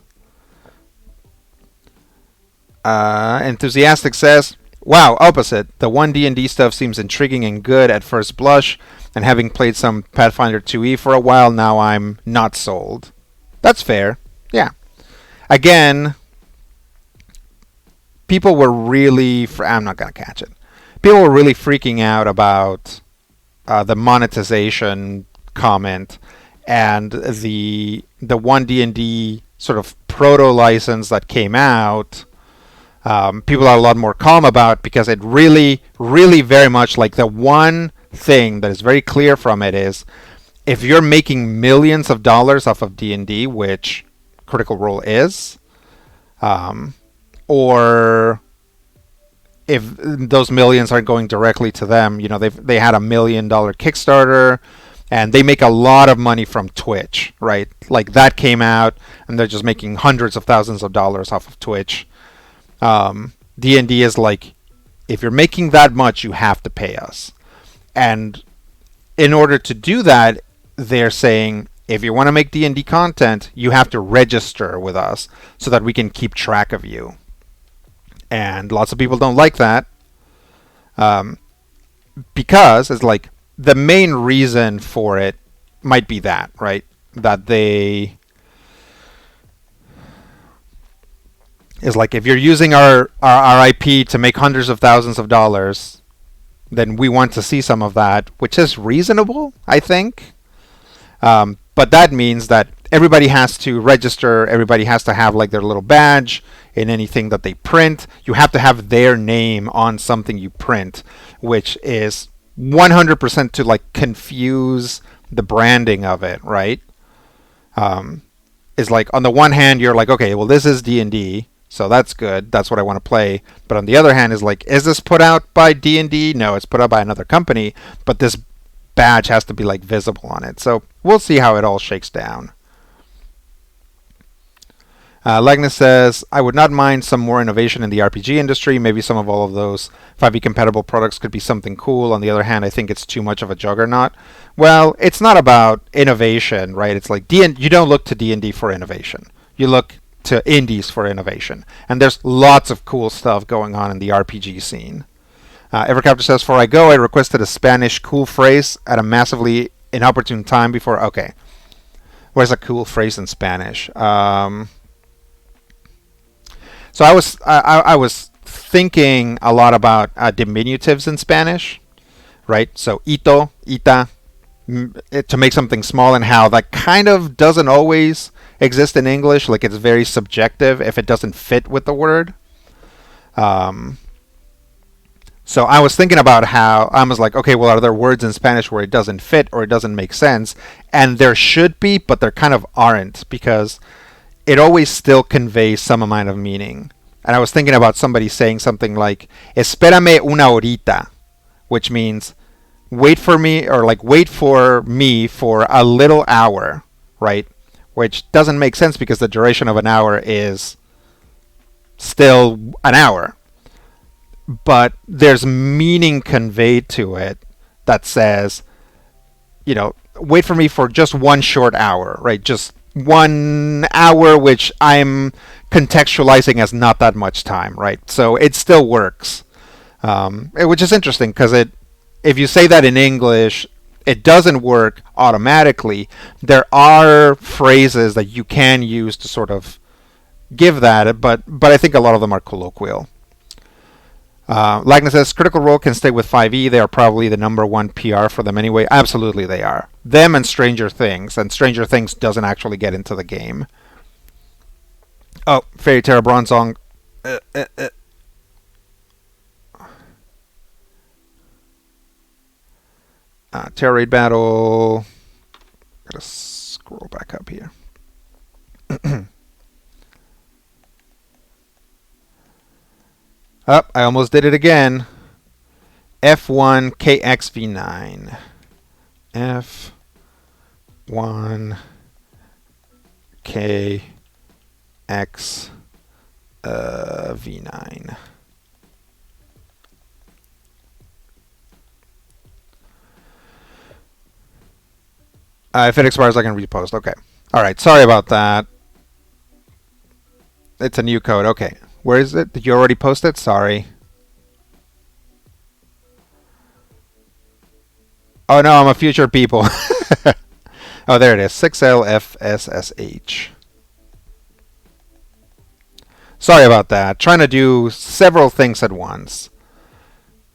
Enthusiastic says, wow, opposite. The one D&D stuff seems intriguing and good at first blush, and having played some Pathfinder 2e for a while, now I'm not sold. That's fair. Yeah. Again, people were really... I'm not going to catch it. People were really freaking out about the monetization comment and the one D&D sort of proto license that came out. People are a lot more calm about because it really, really very much like the one thing that is very clear from it is if you're making millions of dollars off of D&D, which Critical Role is, um, or if those millions aren't going directly to them, they had $1 million Kickstarter, and they make a lot of money from Twitch, right? Like that came out, and they're just making hundreds of thousands of dollars off of Twitch. D&D is like, if you're making that much, you have to pay us, and in order to do that, they're saying if you want to make D&D content, you have to register with us so that we can keep track of you. And lots of people don't like that, um, because it's like the main reason for it might be that, right? That they is like, if you're using our IP to make hundreds of thousands of dollars, then we want to see some of that, which is reasonable, I think. But that means that everybody has to register, everybody has to have like their little badge in anything that they print. You have to have their name on something you print, which is 100% to like confuse the branding of it, right? Is like, on the one hand, you're like, okay, well, this is D&D, so that's good. That's what I want to play. But on the other hand, is like, is this put out by D&D? No, it's put out by another company, but this badge has to be like visible on it. So we'll see how it all shakes down. Legnus says, I would not mind some more innovation in the RPG industry. Maybe some of all of those 5e compatible products could be something cool. On the other hand, I think it's too much of a juggernaut. Well, it's not about innovation, right? It's like you don't look to D&D for innovation. You look to indies for innovation. And there's lots of cool stuff going on in the RPG scene. Evercaptor says, before I go, I requested a Spanish cool phrase at a massively inopportune time before. Okay. Where's a cool phrase in Spanish? So I was thinking a lot about diminutives in Spanish, right? So ito, ita, to make something small, and how that kind of doesn't always exist in English. Like, it's very subjective if it doesn't fit with the word. So I was thinking about how I was like, okay, well, are there words in Spanish where it doesn't fit or it doesn't make sense? And there should be, but there kind of aren't, because it always still conveys some amount of meaning. And I was thinking about somebody saying something like, espérame una horita, which means wait for me, or like wait for me for a little hour, right? Which doesn't make sense because the duration of an hour is still an hour. But there's meaning conveyed to it that says, wait for me for just one short hour, right? Just 1 hour, which I'm contextualizing as not that much time, right? So it still works, which is interesting because if you say that in English, it doesn't work automatically. There are phrases that you can use to sort of give that, but I think a lot of them are colloquial. Lagna says, Critical Role can stay with 5e. They are probably the number one PR for them anyway. Absolutely they are. Them and Stranger Things. And Stranger Things doesn't actually get into the game. Oh, Fairy Terra Bronzong. Terra Raid Battle. Gotta scroll back up here. Oh, I almost did it again. F1 KXV9. F1 KX V9. If it expires, I can repost. Okay. All right. Sorry about that. It's a new code. Okay. Where is it? Did you already post it? Sorry. Oh no, I'm a future people. Oh, there it is. 6LFSSH. Sorry about that. Trying to do several things at once.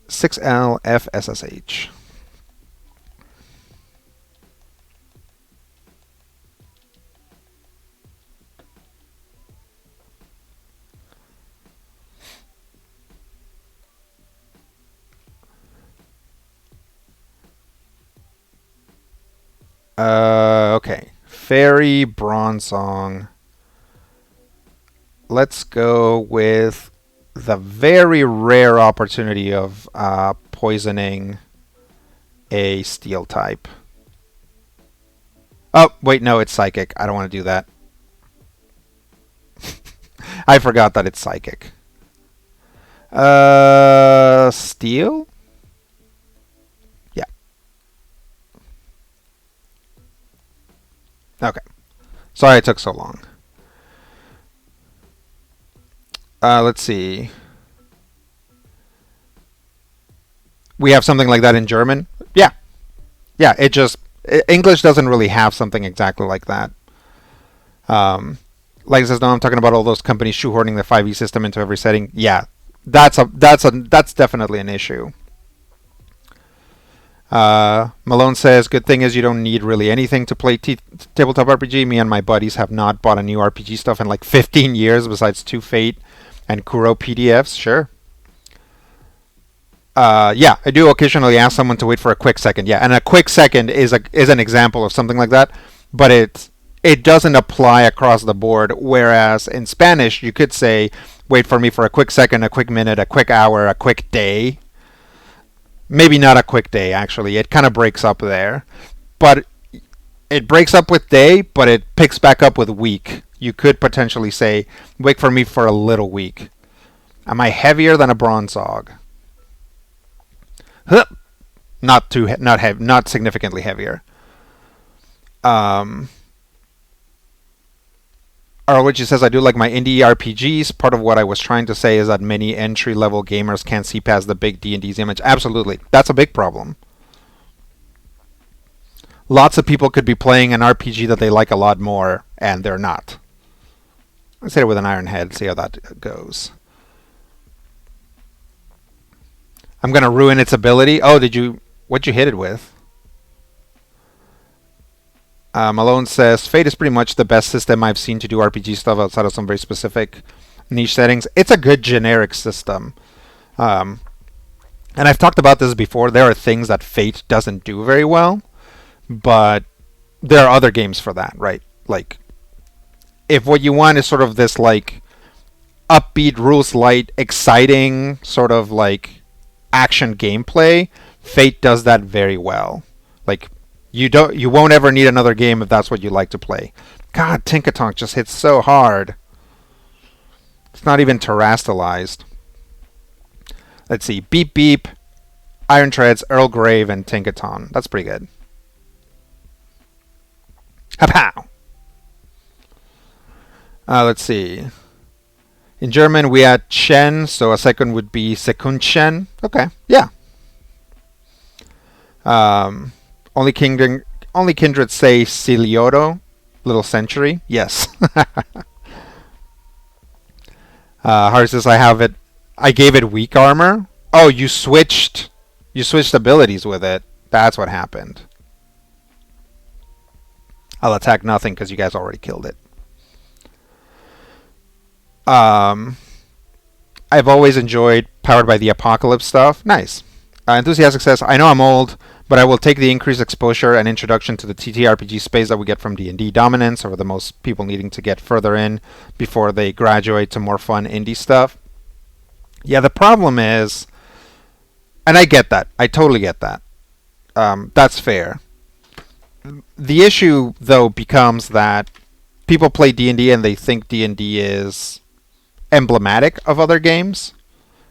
6LFSSH. Okay. Fairy Bronze Song. Let's go with the very rare opportunity of poisoning a steel type. Oh, wait, no, it's psychic. I don't want to do that. I forgot that it's psychic. Steel? Yeah. Okay. Sorry it took so long. Let's see. We have something like that in German? Yeah. Yeah, it just English doesn't really have something exactly like that. Like it says, no, I'm talking about all those companies shoehorning the 5e system into every setting. Yeah, that's definitely an issue. Malone says, good thing is you don't need really anything to play tabletop RPG. Me and my buddies have not bought a new RPG stuff in like 15 years besides 2 Fate and Kuro PDFs. Sure. Yeah, I do occasionally ask someone to wait for a quick second. Yeah, and a quick second is an example of something like that, but it doesn't apply across the board. Whereas in Spanish, you could say, wait for me for a quick second, a quick minute, a quick hour, a quick day. Maybe not a quick day, actually. It kind of breaks up there. But it breaks up with day, but it picks back up with week. You could potentially say, wait for me for a little week. Am I heavier than a bronze hog? Huh. Not significantly heavier. Arlogy says, I do like my indie RPGs. Part of what I was trying to say is that many entry-level gamers can't see past the big D&D's image. Absolutely. That's a big problem. Lots of people could be playing an RPG that they like a lot more, and they're not. Let's hit it with an iron head, see how that goes. I'm going to ruin its ability. Oh, what'd you hit it with? Malone says, Fate is pretty much the best system I've seen to do RPG stuff outside of some very specific niche settings. It's a good generic system. And I've talked about this before. There are things that Fate doesn't do very well, but there are other games for that, right? Like, if what you want is sort of this, like, upbeat, rules light, exciting, sort of, like, action gameplay, Fate does that very well. Like, you won't ever need another game if that's what you like to play. God, Tinkatonk just hits so hard. It's not even terastallized. Let's see. Beep Beep, Iron Treads, Earl Grave, and Tinkaton. That's pretty good. Ha-pow! Let's see. In German, we had Chen, so a second would be Sekundchen. Okay, yeah. Only kindred say Silioto, Little Century. Yes. Harry says, I gave it weak armor. Oh, you switched abilities with it. That's what happened. I'll attack nothing because you guys already killed it. I've always enjoyed Powered by the Apocalypse stuff. Nice. Enthusiastic says, I know I'm old, but I will take the increased exposure and introduction to the TTRPG space that we get from D&D Dominance, or the most people needing to get further in before they graduate to more fun indie stuff. Yeah, the problem is, and I get that. I totally get that. That's fair. The issue, though, becomes that people play D&D and they think D&D is emblematic of other games.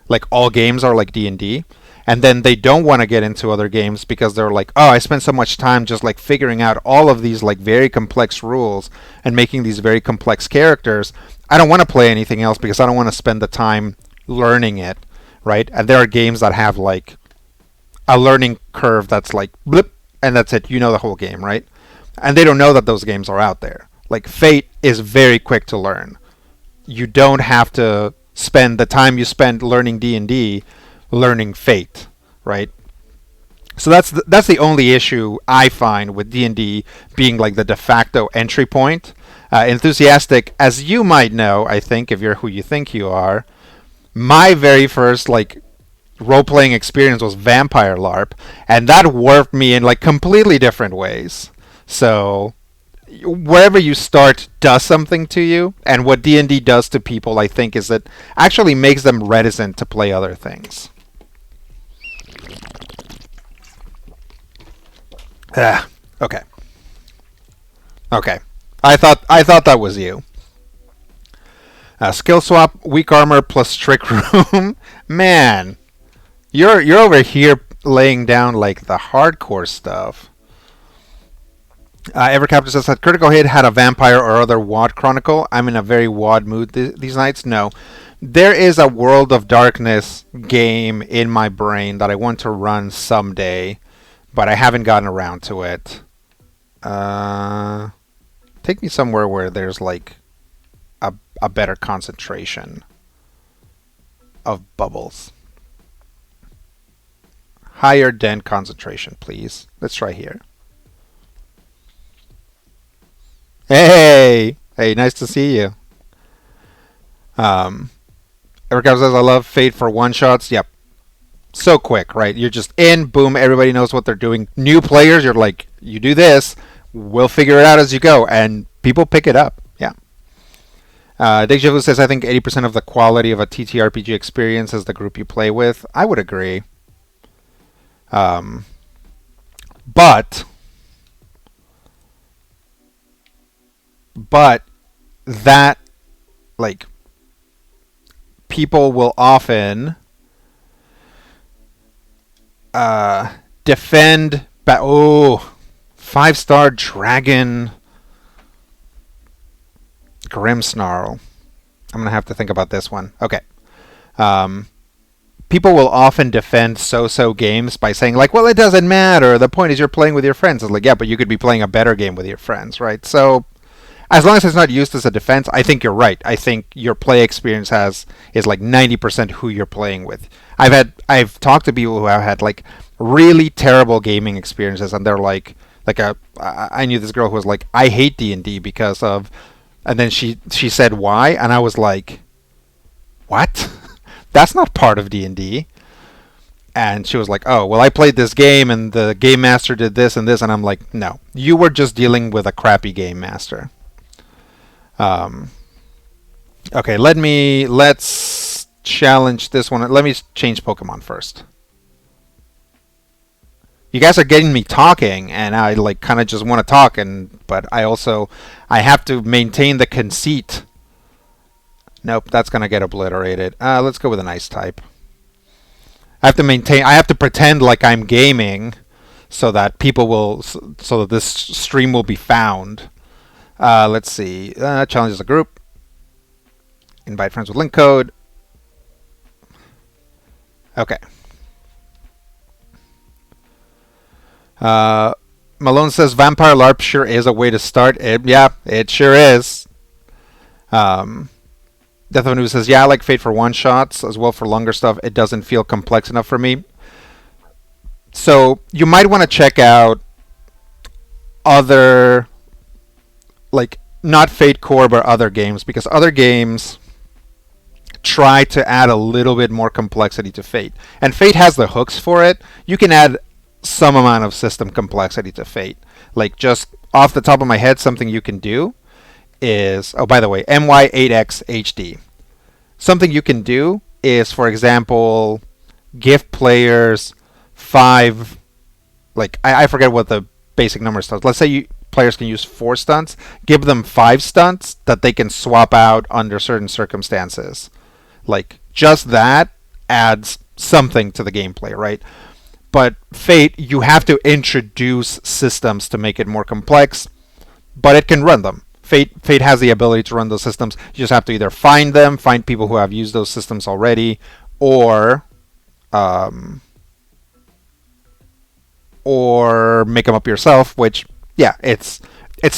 Like, all games are like D&D. And then they don't want to get into other games because they're like, oh, I spent so much time just like figuring out all of these like very complex rules and making these very complex characters. I don't want to play anything else because I don't want to spend the time learning it, right? And there are games that have like a learning curve that's like blip, and that's it. You know the whole game, right? And they don't know that those games are out there. Like Fate is very quick to learn. You don't have to spend the time you spend learning D&D learning Fate, right? So that's the only issue I find with D&D being like the de facto entry point. Enthusiastic, as you might know, I think, if you're who you think you are, my very first like role-playing experience was Vampire LARP, and that warped me in like completely different ways. So wherever you start does something to you, and what D&D does to people, I think, is it actually makes them reticent to play other things. Okay. Okay. I thought that was you. Skill swap, weak armor plus trick room. Man, you're over here laying down like the hardcore stuff. Evercaptor says that critical hit had a vampire or other WoD chronicle. I'm in a very WoD mood these nights. No, there is a World of Darkness game in my brain that I want to run someday, but I haven't gotten around to it. Take me somewhere where there's like a better concentration of bubbles. Higher den concentration, please. Let's try here. Hey, nice to see you. Eric says I love Fate for one shots. Yep, so quick, right? You're just in, boom, everybody knows what they're doing. New players, you're like, you do this, we'll figure it out as you go, and people pick it up. Yeah. Deja Vu says I think 80% of the quality of a TTRPG experience is the group you play with. I would agree. But that, like, people will often defend. Oh, 5-star dragon Grimmsnarl. I'm gonna have to think about this one. Okay. People will often defend so-so games by saying, like, well, it doesn't matter. The point is you're playing with your friends. It's like, yeah, but you could be playing a better game with your friends, right? So as long as it's not used as a defense, I think you're right. I think your play experience is like 90% who you're playing with. I've talked to people who have had like really terrible gaming experiences, and they're like I knew this girl who was like, I hate D&D because of, and then she said why, and I was like, what? That's not part of D&D. And she was like, oh, well, I played this game and the game master did this and this, and I'm like, no, you were just dealing with a crappy game master. Okay, let's challenge this one. Let me change Pokemon first. You guys are getting me talking, and I like kind of just want to talk, but I have to maintain the conceit. Nope, that's gonna get obliterated. Let's go with an ice type. I have to pretend like I'm gaming, so that so that this stream will be found. Let's see. Challenges a group. Invite friends with link code. Okay. Malone says Vampire LARP sure is a way to start. Yeah, it sure is. Death of News says, yeah, I like Fate for one shots as well for longer stuff. It doesn't feel complex enough for me. So you might want to check out other, like, not Fate Core, but other games, because other games try to add a little bit more complexity to Fate. And Fate has the hooks for it. You can add some amount of system complexity to Fate. Like, just off the top of my head, something you can do is, oh, by the way, MY8X HD. Something you can do is, for example, give players 5, like, I forget what the basic number stunts. Let's say players can use 4 stunts. Give them 5 stunts that they can swap out under certain circumstances. Like, just that adds something to the gameplay, right? But Fate, you have to introduce systems to make it more complex, but it can run them. Fate has the ability to run those systems. You just have to either find people who have used those systems already, or make them up yourself. Which, yeah, it's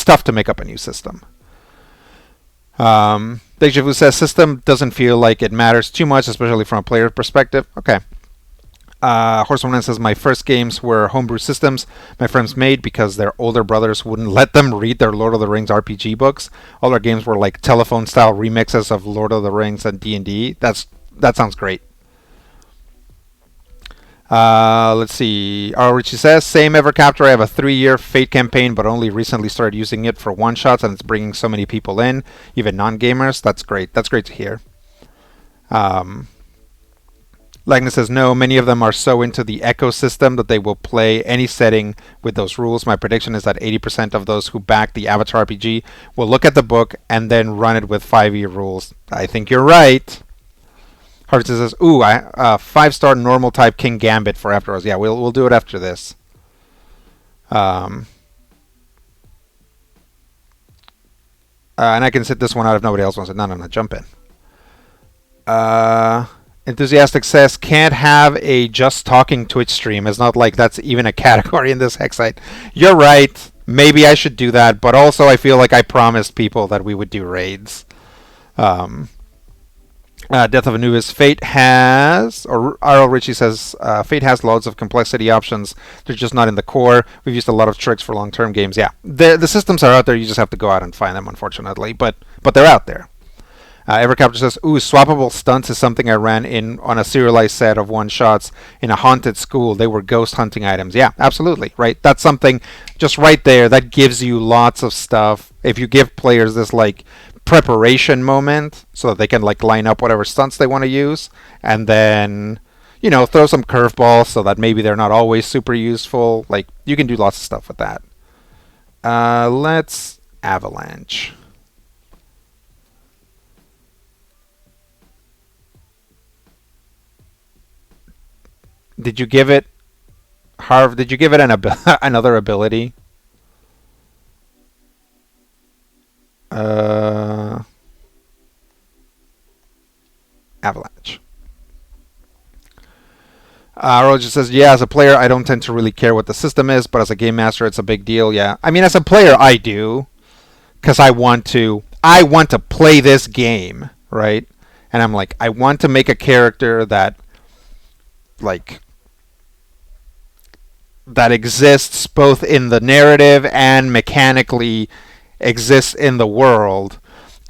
tough to make up a new system. Deja Vu says system doesn't feel like it matters too much, especially from a player perspective. Okay. Horsewoman says my first games were homebrew systems my friends made because their older brothers wouldn't let them read their Lord of the Rings RPG books. All our games were like telephone style remixes of Lord of the Rings and D&D. That sounds great. Let's see. Richie says, same Evercaptor. I have a 3-year Fate campaign, but only recently started using it for one-shots, and it's bringing so many people in, even non-gamers. That's great. That's great to hear. Lagna says, no, many of them are so into the ecosystem that they will play any setting with those rules. My prediction is that 80% of those who back the Avatar RPG will look at the book and then run it with 5-year rules. I think you're right. Harvey says, ooh, 5-star normal type King Gambit for afterwards. Yeah, we'll do it after this. And I can sit this one out if nobody else wants it. No, jump in. Enthusiastic says, can't have a just talking Twitch stream. It's not like that's even a category in this hex site. You're right. Maybe I should do that, but also I feel like I promised people that we would do raids. Death of Anubis. Fate has, or R.L. Ritchie says, Fate has loads of complexity options. They're just not in the core. We've used a lot of tricks for long-term games. Yeah, the systems are out there. You just have to go out and find them, unfortunately. But they're out there. Evercaptor says, ooh, swappable stunts is something I ran in on a serialized set of one-shots in a haunted school. They were ghost hunting items. Yeah, absolutely, right? That's something just right there that gives you lots of stuff. If you give players this, like, preparation moment so that they can, like, line up whatever stunts they want to use and then, you know, throw some curveballs so that maybe they're not always super useful. Like, you can do lots of stuff with that. Let's Avalanche. Did you give it, Harv? Did you give it another ability? Avalanche. Roger says, yeah, as a player, I don't tend to really care what the system is, but as a game master, it's a big deal. Yeah, I mean, as a player, I do, because I want to play this game, right? And I'm like, I want to make a character that, like, that exists both in the narrative and mechanically exists in the world,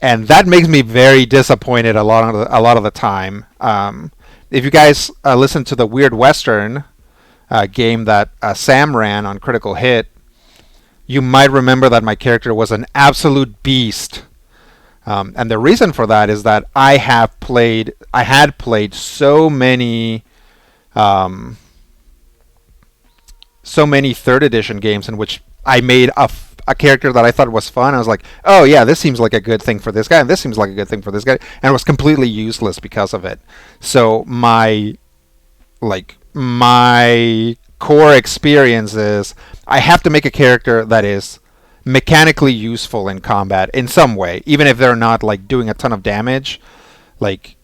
and that makes me very disappointed a lot of the time. If you guys listen to the Weird Western game that Sam ran on Critical Hit, you might remember that my character was an absolute beast. And the reason for that is that I had played so many 3rd edition games in which I made a character that I thought was fun. I was like, oh yeah, this seems like a good thing for this guy, and this seems like a good thing for this guy, and it was completely useless because of it. So my core experience is I have to make a character that is mechanically useful in combat in some way, even if they're not like doing a ton of damage. Like,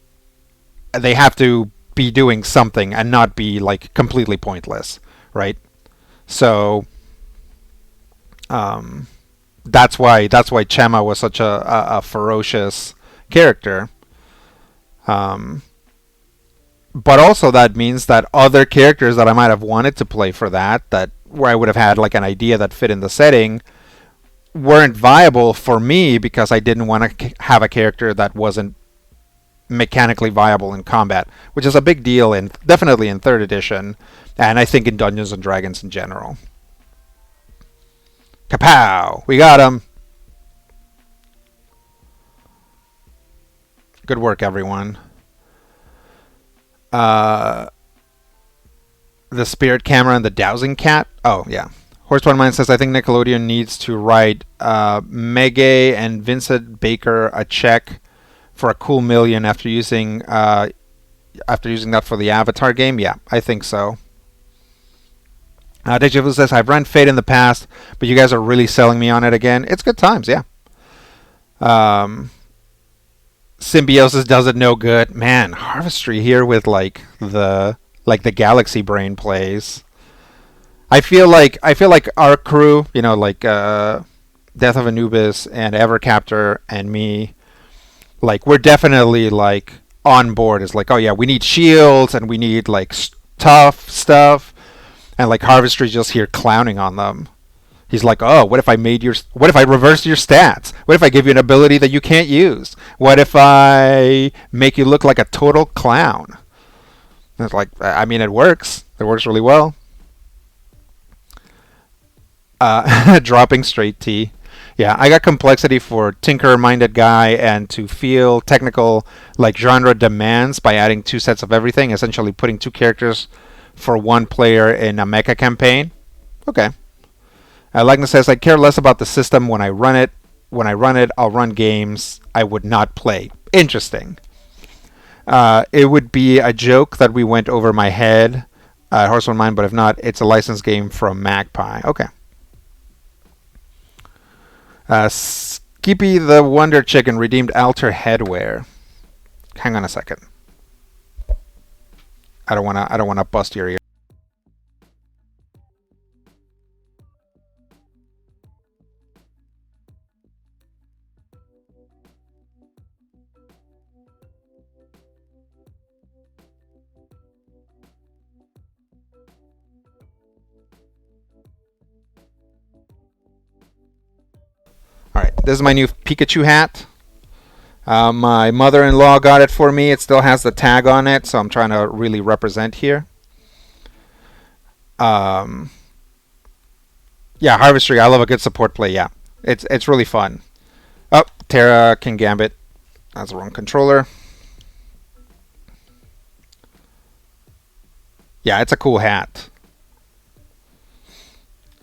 they have to be doing something and not be like completely pointless, right? So that's why Chema was such a ferocious character. But also that means that other characters that I might have wanted to play for that where I would have had like an idea that fit in the setting weren't viable for me because I didn't want to have a character that wasn't mechanically viable in combat, which is a big deal definitely in 3rd edition, and I think in Dungeons and Dragons in general. Kapow! We got him! Good work, everyone. The spirit camera and the dowsing cat. Oh, yeah. Horsepound Mine says, I think Nickelodeon needs to write Megay and Vincent Baker a check for a cool million after using that for the Avatar game. Yeah, I think so. Deja Vu says, I've run Fate in the past, but you guys are really selling me on it again. It's good times, yeah. Symbiosis does it no good. Man, Harvestry here with like the Galaxy Brain plays. I feel like our crew, you know, like Death of Anubis and Evercaptor and me, like we're definitely like on board. It's like, oh yeah, we need shields and we need like tough stuff. And like Harvestry's just here clowning on them. He's like, oh, what if I reverse your stats? What if I give you an ability that you can't use? What if I make you look like a total clown? It's like, I mean, it works. It works really well. Dropping straight T. Yeah, I got complexity for tinker-minded guy and to feel technical like genre demands by adding two sets of everything, essentially putting two characters for one player in a mecha campaign. Okay. Likeness says I care less about the system when I run it. When I run it, I'll run games I would not play. Interesting. It would be a joke that we went over my head at Horse One Mind, but if not, it's a licensed game from Magpie. Okay. Skippy the Wonder Chicken redeemed Alter Headwear. Hang on a second. I don't wanna bust your ear. All right, this is my new Pikachu hat. My mother-in-law got it for me. It still has the tag on it, so I'm trying to really represent here. Um, yeah, Harvestry. I love a good support play. Yeah, it's really fun. Oh, Terra King Gambit. That's the wrong controller. Yeah, it's a cool hat.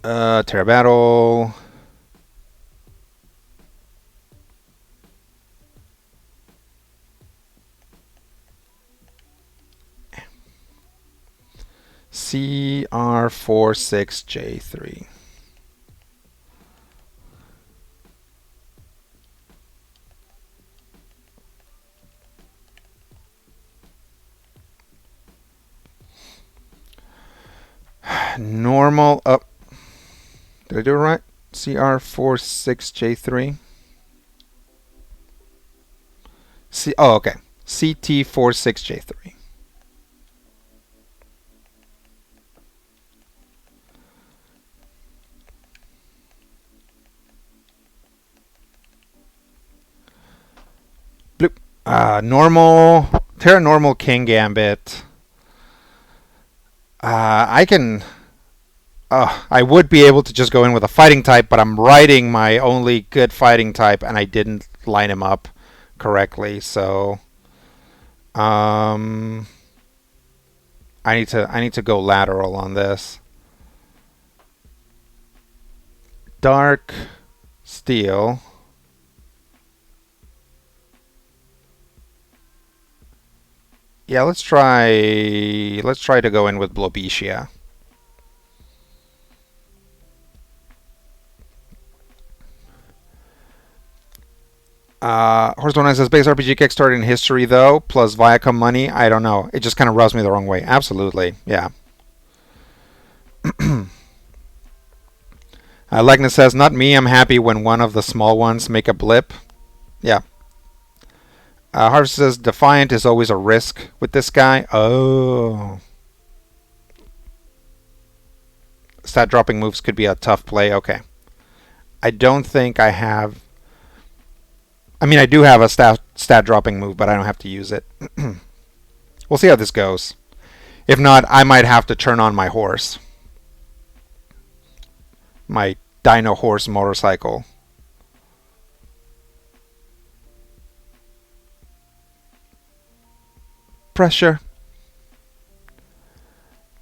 Terra Battle. CR46J3. Normal up. Did I do it right? CR46J3. Oh, okay. CT46J3. Bloop. Normal. Terra Normal King Gambit. I can. I would be able to just go in with a fighting type, but I'm writing my only good fighting type, and I didn't line him up correctly. So, um, I need to go lateral on this. Dark Steel. Yeah, let's try to go in with Blobetia. Horse says base RPG Kickstarter in history though, plus Viacom money. I don't know. It just kind of rubs me the wrong way. Absolutely, yeah. Likeness says not me. I'm happy when one of the small ones make a blip. Yeah. Harvest says Defiant is always a risk with this guy. Oh. Stat dropping moves could be a tough play. Okay. I don't think I have. I mean, I do have a stat dropping move, but I don't have to use it. We'll see how this goes. If not, I might have to turn on my horse. My Dino Horse motorcycle. Pressure.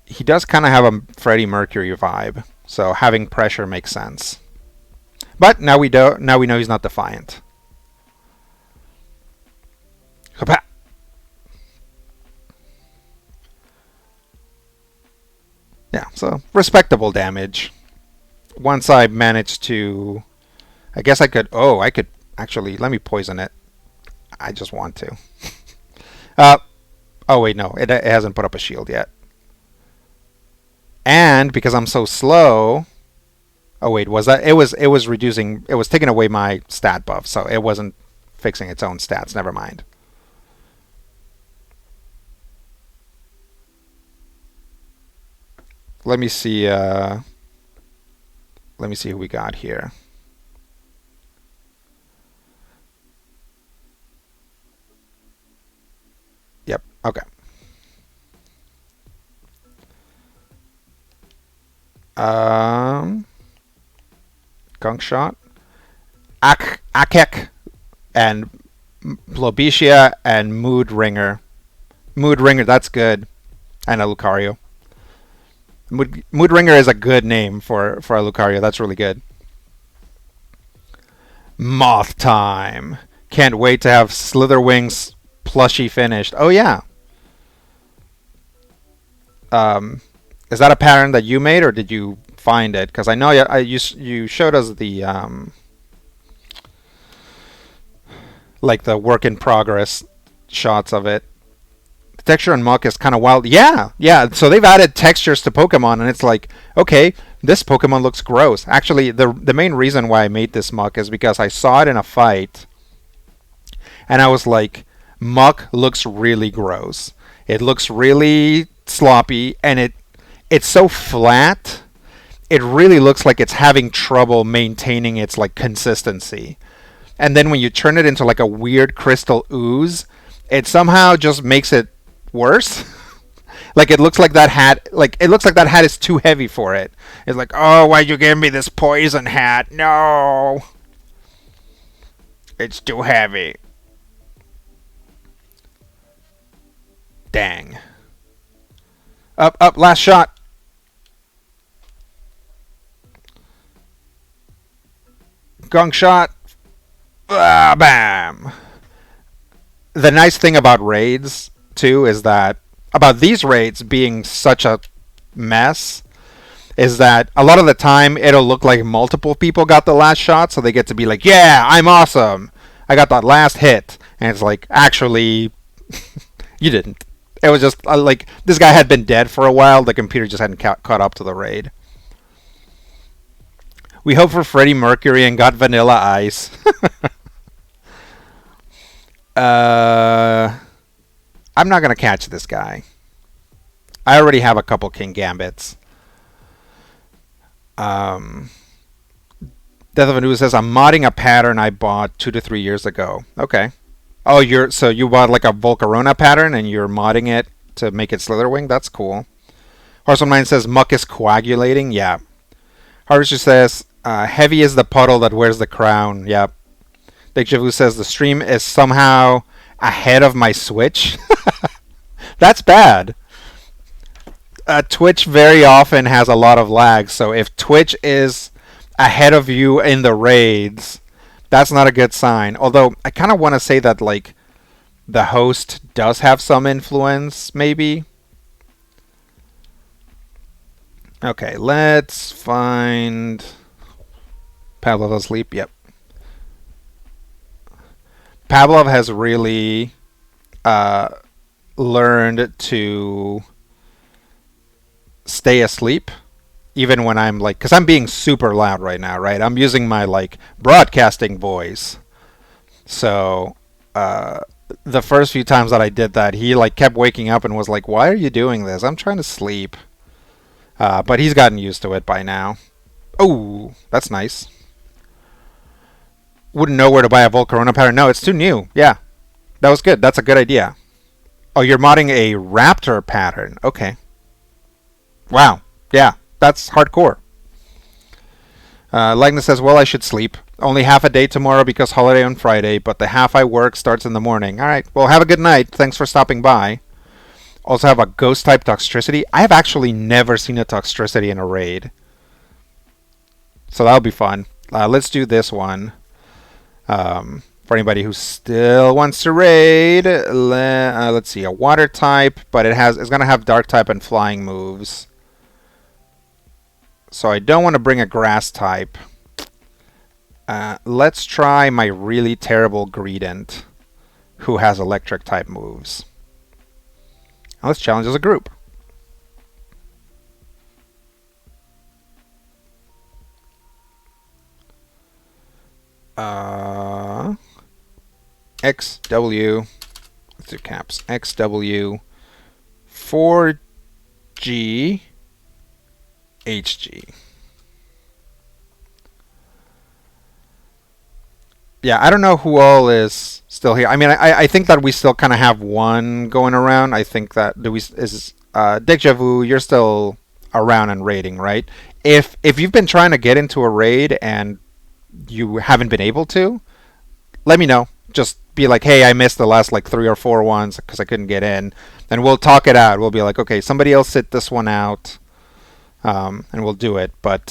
He does kind of have a Freddie Mercury vibe, so having pressure makes sense. But now we do. Now we know he's not Defiant. Yeah, so respectable damage. Once I managed to, I guess I could. Oh, I could actually. Let me poison it. I just want to. Oh wait, no, it hasn't put up a shield yet. And because I'm so slow. Oh wait, was that? It was reducing. It was taking away my stat buff, so it wasn't fixing its own stats. Never mind. Let me see. Let me see who we got here. Yep. Okay. Um, Gunk Shot. Akek and Blobetia and Mood Ringer. Mood Ringer, that's good. And a Lucario. Mood Ringer is a good name for a Lucario. That's really good. Moth time. Can't wait to have Slitherwing's plushie finished. Oh yeah. Um, is that a pattern that you made or did you find it? Because I know you showed us the like the work in progress shots of it. The texture on Muck is kind of wild. Yeah, yeah. So they've added textures to Pokemon, and it's like, okay, this Pokemon looks gross. Actually, the main reason why I made this Muck is because I saw it in a fight, and I was like, Muck looks really gross. It looks really sloppy, and it's so flat. It really looks like it's having trouble maintaining its like consistency. And then when you turn it into like a weird crystal ooze, it somehow just makes it worse. Like it looks like that hat is too heavy for it. It's like, "Oh, why'd you give me this poison hat? No. It's too heavy." Dang. Up, last shot. Gong shot. Ah, bam. The nice thing about raids too is that about these raids being such a mess is that a lot of the time it'll look like multiple people got the last shot, so they get to be like, "Yeah, I'm awesome. I got that last hit," and it's like, actually, you didn't. It was just like this guy had been dead for a while. The computer just hadn't caught up to the raid. We hope for Freddie Mercury and got Vanilla Ice. uh, I'm not gonna catch this guy. I already have a couple King Gambits. Um, Death of Anu says I'm modding a pattern I bought 2 to 3 years ago. Okay. Oh, you bought like a Volcarona pattern and you're modding it to make it Slitherwing. That's cool. Horseman Mine says Muck is coagulating. Yeah. Harvester says heavy is the puddle that wears the crown. Yep. Big Javu says the stream is somehow ahead of my Switch. That's bad. Twitch very often has a lot of lag, so if Twitch is ahead of you in the raids, that's not a good sign. Although I kind of want to say that like the host does have some influence, maybe. Okay, let's find Pavlov asleep. Yep. Pavlov has really learned to stay asleep even when I'm like, because I'm being super loud right now, right? I'm using my like broadcasting voice. So the first few times that I did that, he like kept waking up and was like, "Why are you doing this? I'm trying to sleep." But he's gotten used to it by now. Oh, that's nice. Wouldn't know where to buy a Volcarona pattern. No, it's too new. Yeah, that was good. That's a good idea. Oh, you're modding a Raptor pattern. Okay. Wow. Yeah, that's hardcore. Likeness says, well, I should sleep. Only half a day tomorrow because holiday on Friday, but the half I work starts in the morning. All right. Well, have a good night. Thanks for stopping by. Also have a ghost type Toxtricity. I have actually never seen a Toxtricity in a raid. So that'll be fun. Let's do this one. For anybody who still wants to raid, let's see, a water type, but it's going to have dark type and flying moves. So I don't want to bring a grass type. Let's try my really terrible Greedent, who has electric type moves. Now let's challenge as a group. XW, let's do caps. XW 4G HG. Yeah, I don't know who all is still here. I mean, I think that we still kind of have one going around. I think that Deja Vu, you're still around and raiding, right? If you've been trying to get into a raid and you haven't been able to, let me know. Just be like, hey, I missed the last like 3 or 4 ones because I couldn't get in, and we'll talk it out. We'll be like, okay, somebody else sit this one out, and we'll do it. But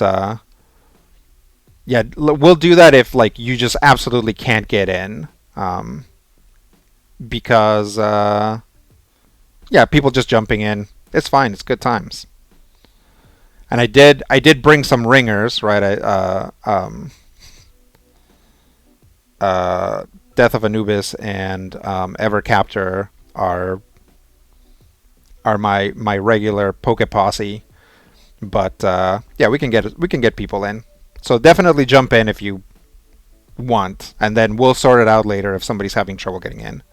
yeah, we'll do that if like you just absolutely can't get in, because yeah, people just jumping in. It's fine. It's good times. And I did bring some ringers, right? Uh, Death of Anubis and Evercaptor are my regular Poke Posse, but yeah, we can get people in. So definitely jump in if you want, and then we'll sort it out later if somebody's having trouble getting in.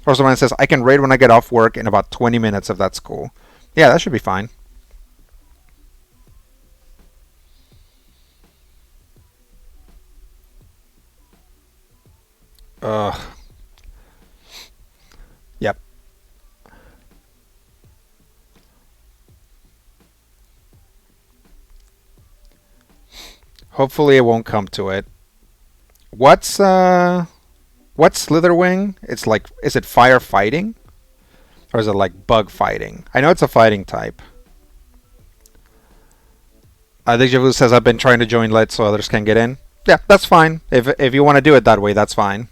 Or someone says I can raid when I get off work in about 20 minutes if that's cool. Yeah, that should be fine. Ugh. Yep. Hopefully it won't come to it. What's what's Slitherwing? It's like, is it fire fighting or is it like bug fighting? I know it's a fighting type. Deja Vu says I've been trying to join Lit so others can get in. Yeah, that's fine. If you want to do it that way, that's fine.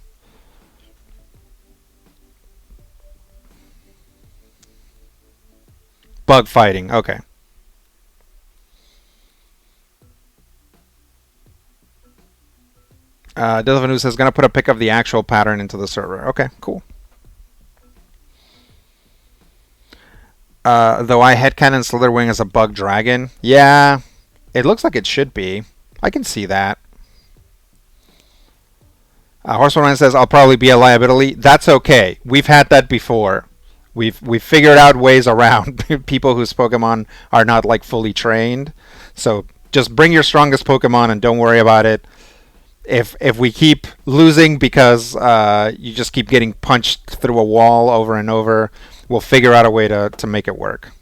Bug fighting. Okay. Delvinu says gonna put a pic of the actual pattern into the server. Okay, cool. Though I headcanon Slitherwing as a bug dragon. Yeah, it looks like it should be. I can see that. Horseman says I'll probably be a liability. That's okay. We've had that before. We've figured out ways around people whose Pokemon are not like fully trained. So just bring your strongest Pokemon and don't worry about it. If we keep losing because you just keep getting punched through a wall over and over, we'll figure out a way to make it work.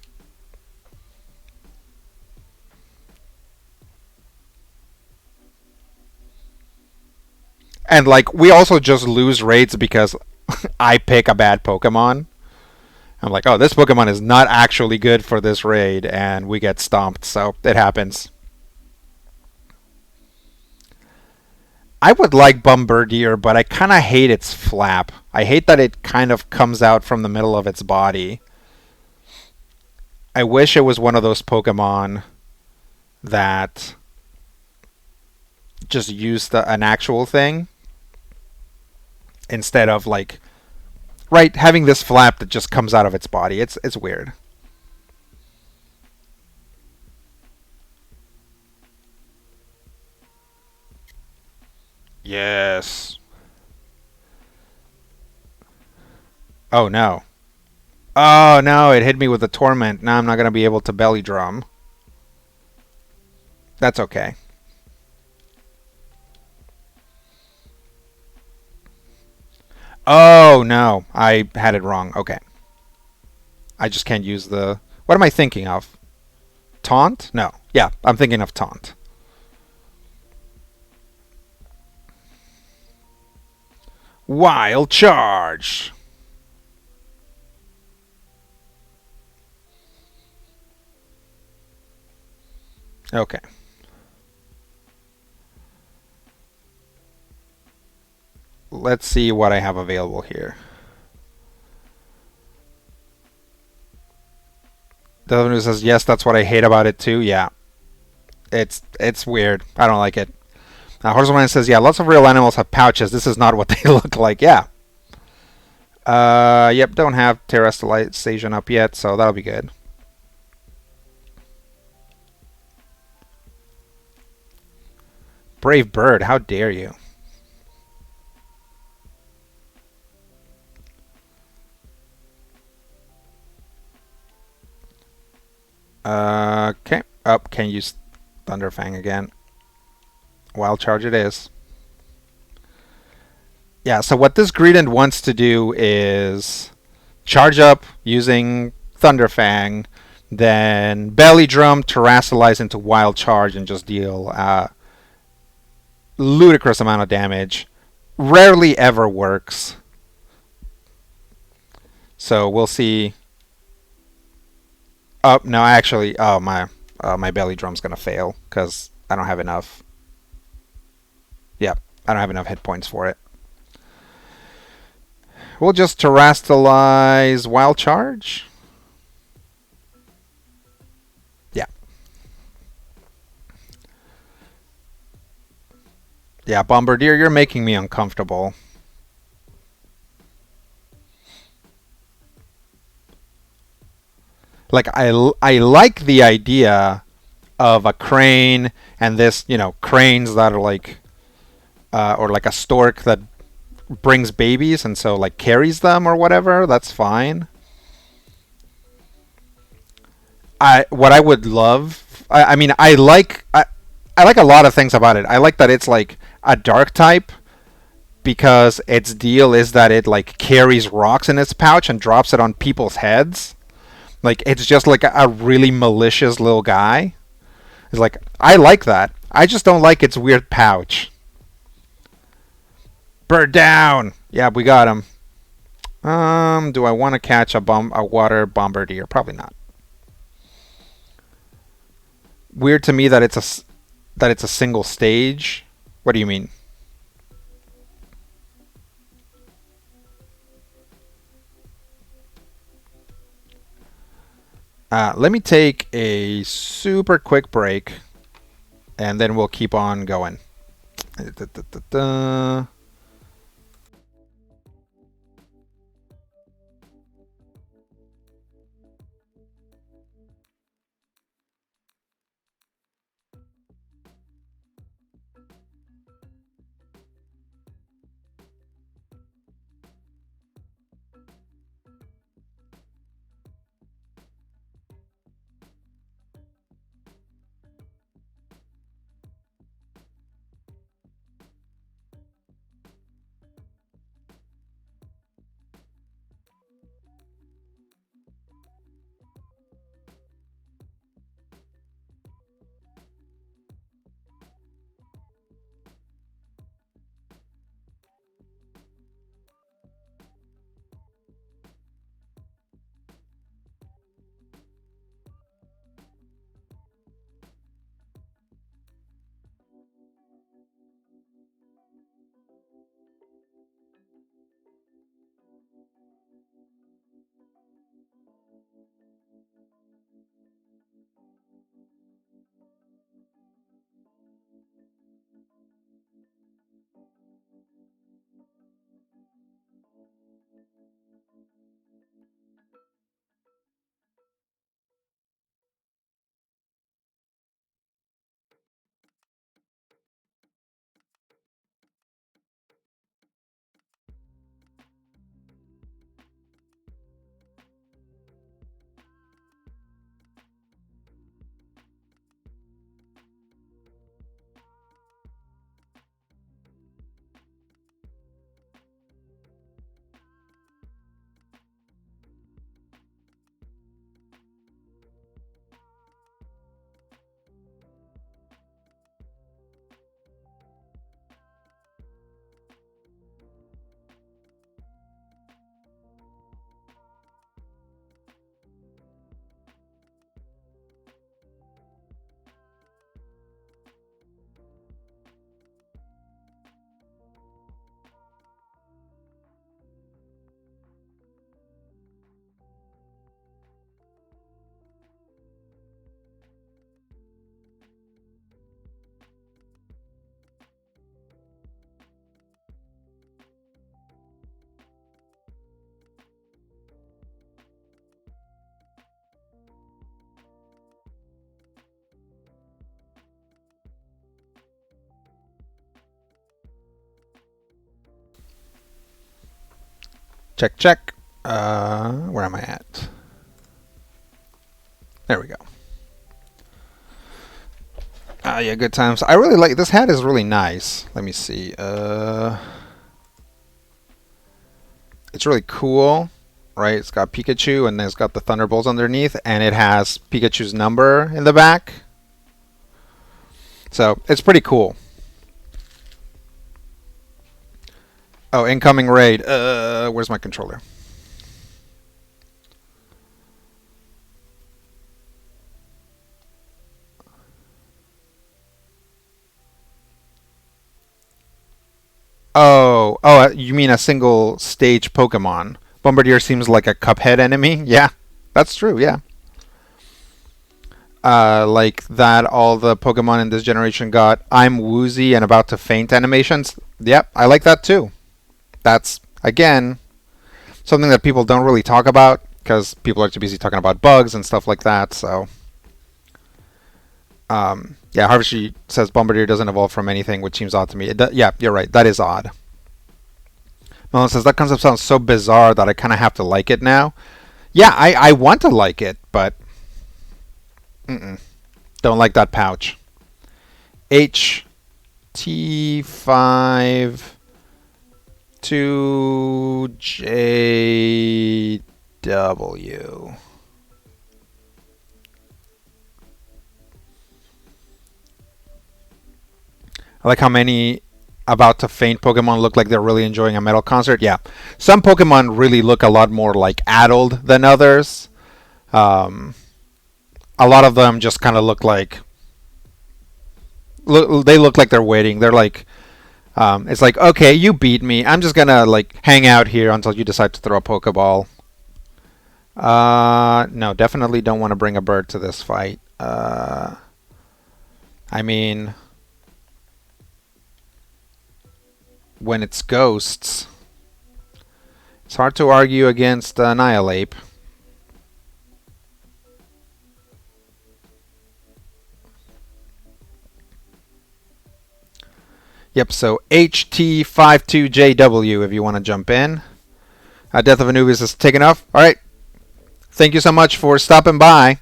And like we also just lose raids because I pick a bad Pokemon. I'm like, oh, this Pokemon is not actually good for this raid, and we get stomped. So it happens. I would like Bombardier, but I kind of hate its flap. I hate that it kind of comes out from the middle of its body. I wish it was one of those Pokemon that just used an actual thing instead of like, right, having this flap that just comes out of its body. It's weird. Yes. Oh no. Oh no, it hit me with a torment. Now I'm not gonna be able to belly drum. That's okay. Oh no, I had it wrong. Okay. I just can't use the. What am I thinking of? Taunt? No. Yeah, I'm thinking of taunt. Wild charge. Okay. Let's see what I have available here. Delvin says yes, that's what I hate about it too. Yeah, it's weird. I don't like it. Horseman says yeah, lots of real animals have pouches. This is not what they look like. Yeah. Yep. Don't have terrestrialization up yet, so that'll be good. Brave bird, how dare you? Okay. Up. Can't use Thunderfang again. Wild charge it is. Yeah, so what this Greedent wants to do is charge up using Thunderfang, Then Belly Drum, Terrasilize into Wild Charge and just deal ludicrous amount of damage. Rarely ever works. So we'll see. Oh no, actually, oh my Belly Drum's gonna fail because I don't have enough. Yep, I don't have enough hit points for it. We'll just Terrasilize Wild Charge. Yeah. Yeah, Bombardier, you're making me uncomfortable. Like, I like the idea of a crane and this, cranes that are like, or like a stork that brings babies and so like carries them or whatever. That's fine. What I would love, I mean, I like a lot of things about it. I like that it's like a dark type because its deal is that it like carries rocks in its pouch and drops it on people's heads. Like it's just like a really malicious little guy. It's like I like that. I just don't like its weird pouch. Bird down. Yeah, we got him. Do I want to catch a water bombardier? Probably not. Weird to me that it's a single stage. What do you mean? Let me take a super quick break, and then we'll keep on going. Check, check. Where am I at? There we go. Yeah, good times. I really like this hat. Is really nice. Let me see. It's really cool. right? It's got Pikachu, and then it's got the Thunderbolts underneath, and it has Pikachu's number in the back. So it's pretty cool. Oh, incoming raid. Where's my controller? Oh, you mean a single stage Pokemon? Bombardier seems like a Cuphead enemy. Yeah, that's true. Yeah. Like that, all the Pokemon in this generation got "I'm woozy and about to faint" animations. Yep, I like that too. That's again something that people don't really talk about because people are too busy talking about bugs and stuff like that. So, yeah, Harvestry says Bombardier doesn't evolve from anything, which seems odd to me. Yeah, you're right. That is odd. Melon says that concept sounds so bizarre that I kind of have to like it now. Yeah, I want to like it, but mm-mm, don't like that pouch. HT5 to JW. I like how many about to faint Pokemon look like they're really enjoying a metal concert. Yeah, some Pokemon really look a lot more like addled than others. Um, a lot of them just kind of they look like they're waiting. They're like, it's like, okay, you beat me. I'm just gonna like hang out here until you decide to throw a Pokeball. No, definitely don't want to bring a bird to this fight. I mean, when it's ghosts, it's hard to argue against Annihilate. Yep, so HT52JW if you want to jump in. Death of Anubis is taken off. All right. Thank you so much for stopping by.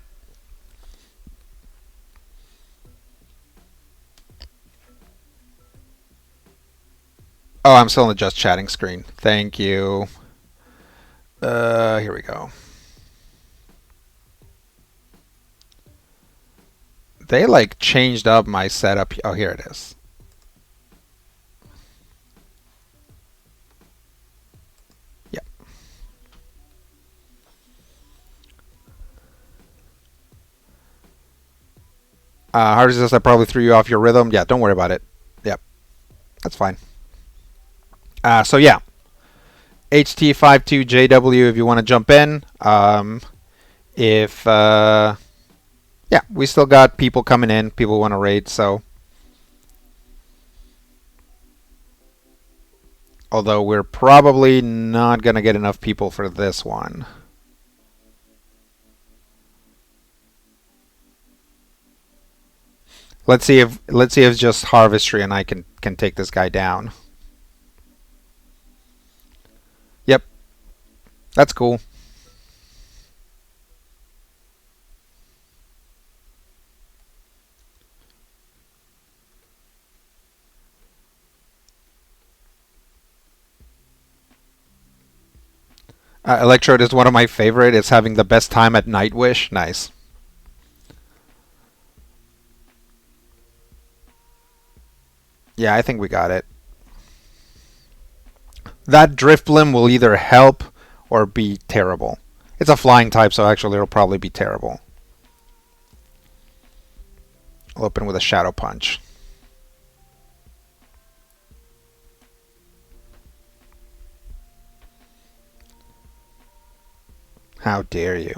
Oh, I'm still on the just chatting screen. Thank you. Here we go. They like changed up my setup. Oh, here it is. Yep. Harvey says I probably threw you off your rhythm. Yeah, don't worry about it. Yep, that's fine. So yeah, HT52JW if you want to jump in. If yeah, we still got people coming in. People want to raid. So although we're probably not gonna get enough people for this one. Let's see if just Harvestry and I can take this guy down. Yep, that's cool. Electrode is one of my favorite. It's having the best time at Nightwish. Nice. Yeah, I think we got it. That Drifblim will either help or be terrible. It's a flying type, so actually it'll probably be terrible. I'll open with a Shadow Punch. How dare you?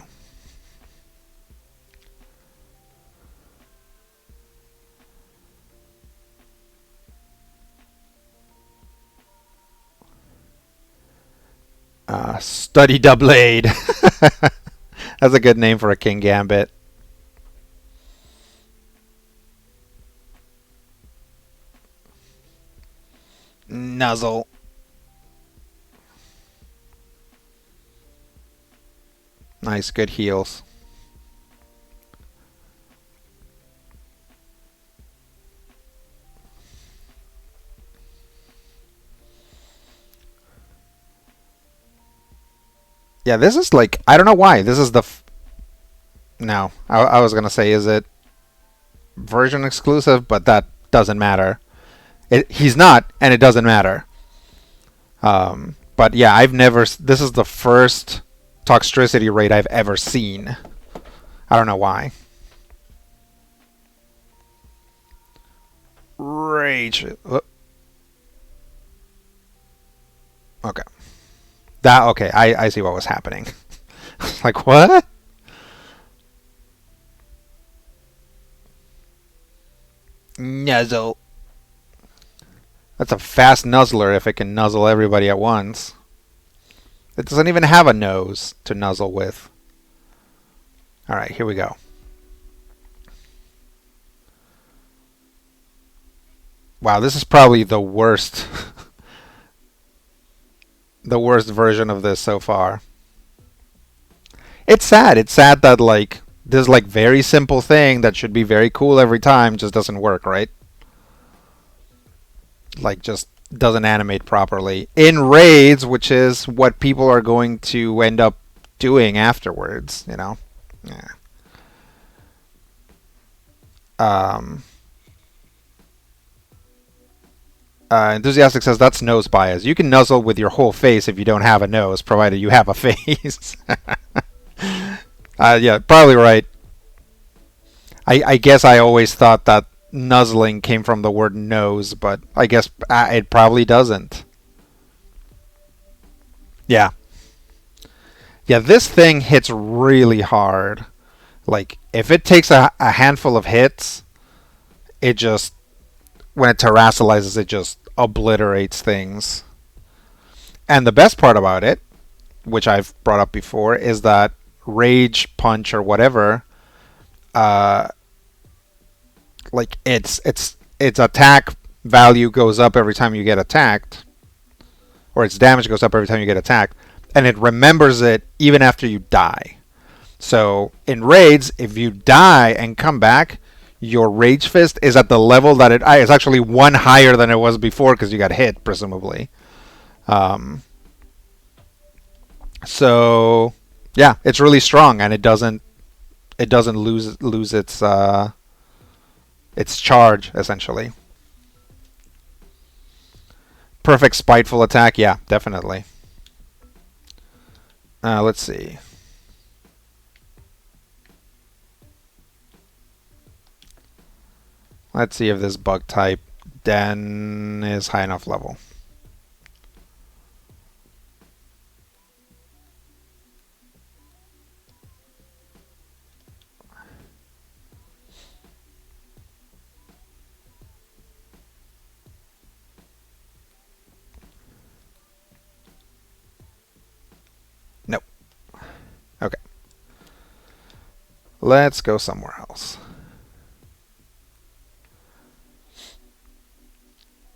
Study Doublade. That's a good name for a King Gambit. Nuzzle. Nice, good heals. Yeah, this is like, I don't know why. This is the. No, I was going to say, is it version exclusive? But that doesn't matter. He's not, and it doesn't matter. But yeah, I've never. This is the first toxicity rate I've ever seen. I don't know why. Rage. Okay. That okay. I see what was happening. Like what? Nuzzle. That's a fast nuzzler if it can nuzzle everybody at once. It doesn't even have a nose to nuzzle with. All right, here we go. Wow, this is probably the worst the worst version of this so far. It's sad. It's sad that like this like very simple thing that should be very cool every time just doesn't work, right? Like just doesn't animate properly in raids, which is what people are going to end up doing afterwards, you know. Yeah. Um Enthusiastic says that's nose bias. You can nuzzle with your whole face if you don't have a nose, provided you have a face. Yeah, probably right. I guess I always thought that nuzzling came from the word nose, but I guess it probably doesn't. Yeah. Yeah, this thing hits really hard. Like, if it takes a handful of hits, it just, when it terrasolizes, it just obliterates things. And the best part about it, which I've brought up before, is that rage punch or whatever, uh, like its attack value goes up every time you get attacked, or its damage goes up every time you get attacked, and it remembers it even after you die. So in raids, if you die and come back, your rage fist is at the level that it's actually one higher than it was before because you got hit, presumably. Um, so yeah, it's really strong, and it doesn't lose its charge essentially. Perfect spiteful attack, yeah, definitely. Let's see. Let's see if this bug type Den is high enough level. Nope. Okay. Let's go somewhere else.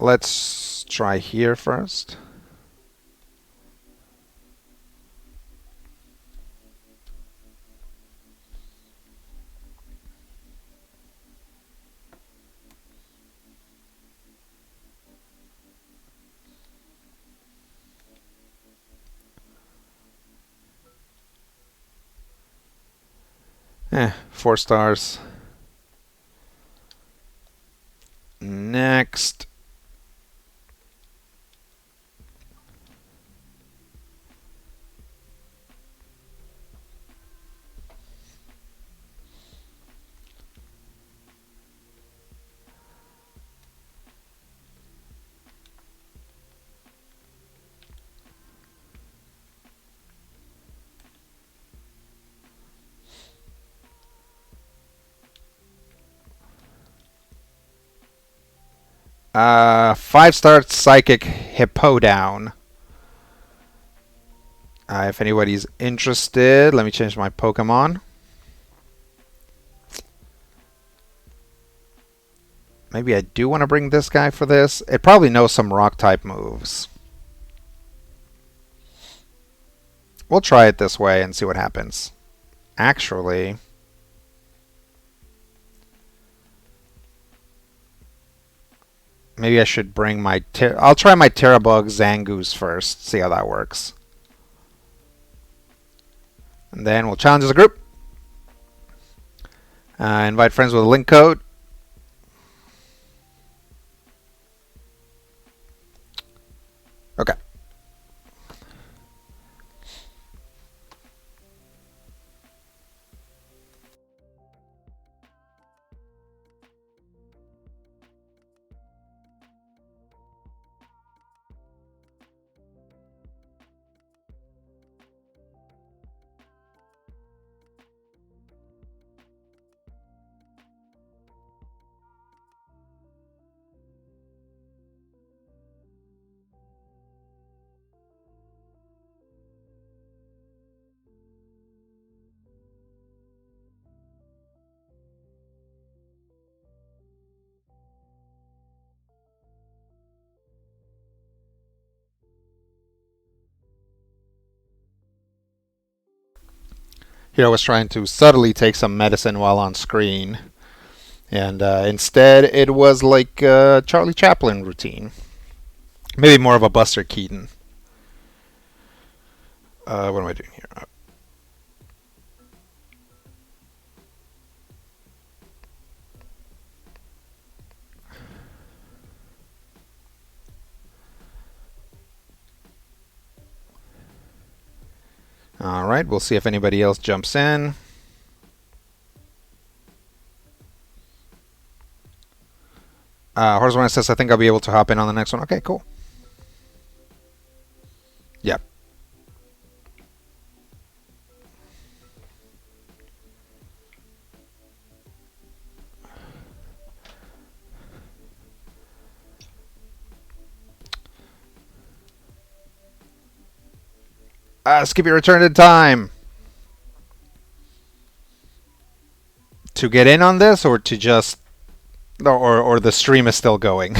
Let's try here first. Eh, 4 stars. Next. Five-star psychic hippo down. If anybody's interested, let me change my Pokemon. Maybe I do want to bring this guy for this. It probably knows some rock type moves. We'll try it this way and see what happens. Actually, maybe I should bring my... I'll try my Terrabug Zangoose first, see how that works. And then we'll challenge as a group. Invite friends with a link code. Okay. Here I was trying to subtly take some medicine while on screen, and instead it was like a Charlie Chaplin routine. Maybe more of a Buster Keaton. What am I doing here? Alright, we'll see if anybody else jumps in. Horseman says, I think I'll be able to hop in on the next one. Okay, cool. Yep. Skip your return to time. To get in on this, or to just, or the stream is still going.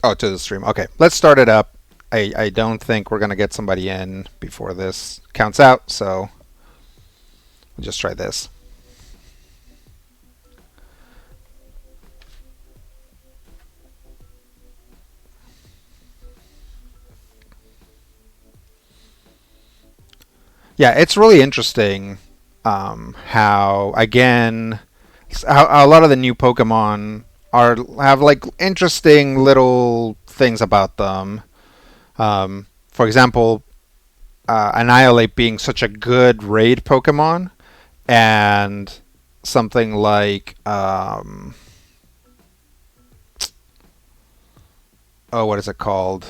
Oh, to the stream. Okay, let's start it up. I don't think we're gonna get somebody in before this counts out, so we'll just try this. Yeah, it's really interesting how again how a lot of the new Pokemon have like interesting little things about them. For example, Annihilate being such a good raid Pokemon, and something like oh, what is it called?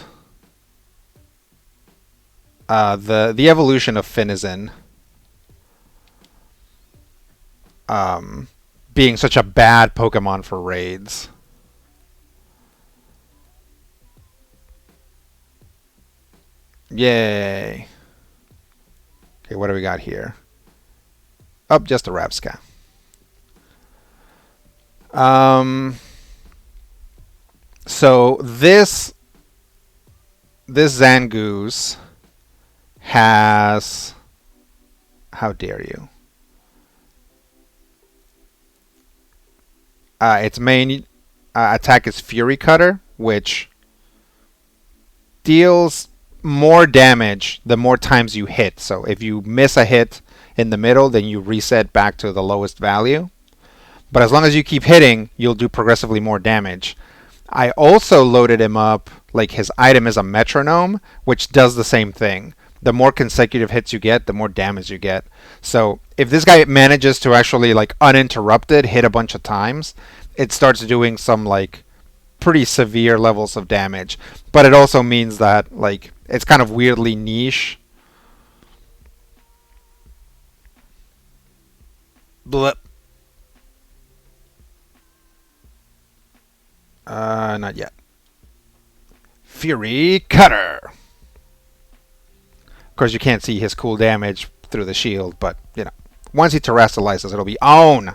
The evolution of Finizen being such a bad Pokemon for raids. Yay. Okay, what do we got here? Oh, just a Rapska. So this Zangoose has, how dare you? Its main attack is Fury Cutter, which deals more damage the more times you hit. So if you miss a hit in the middle, then you reset back to the lowest value. But as long as you keep hitting, you'll do progressively more damage. I also loaded him up, like his item is a metronome, which does the same thing. The more consecutive hits you get, the more damage you get. So if this guy manages to actually like uninterrupted hit a bunch of times, it starts doing some like pretty severe levels of damage. But it also means that like it's kind of weirdly niche. Blip. Not yet. Fury Cutter. Of course, you can't see his cool damage through the shield, but, you know, once he terrestrializes, it'll be on.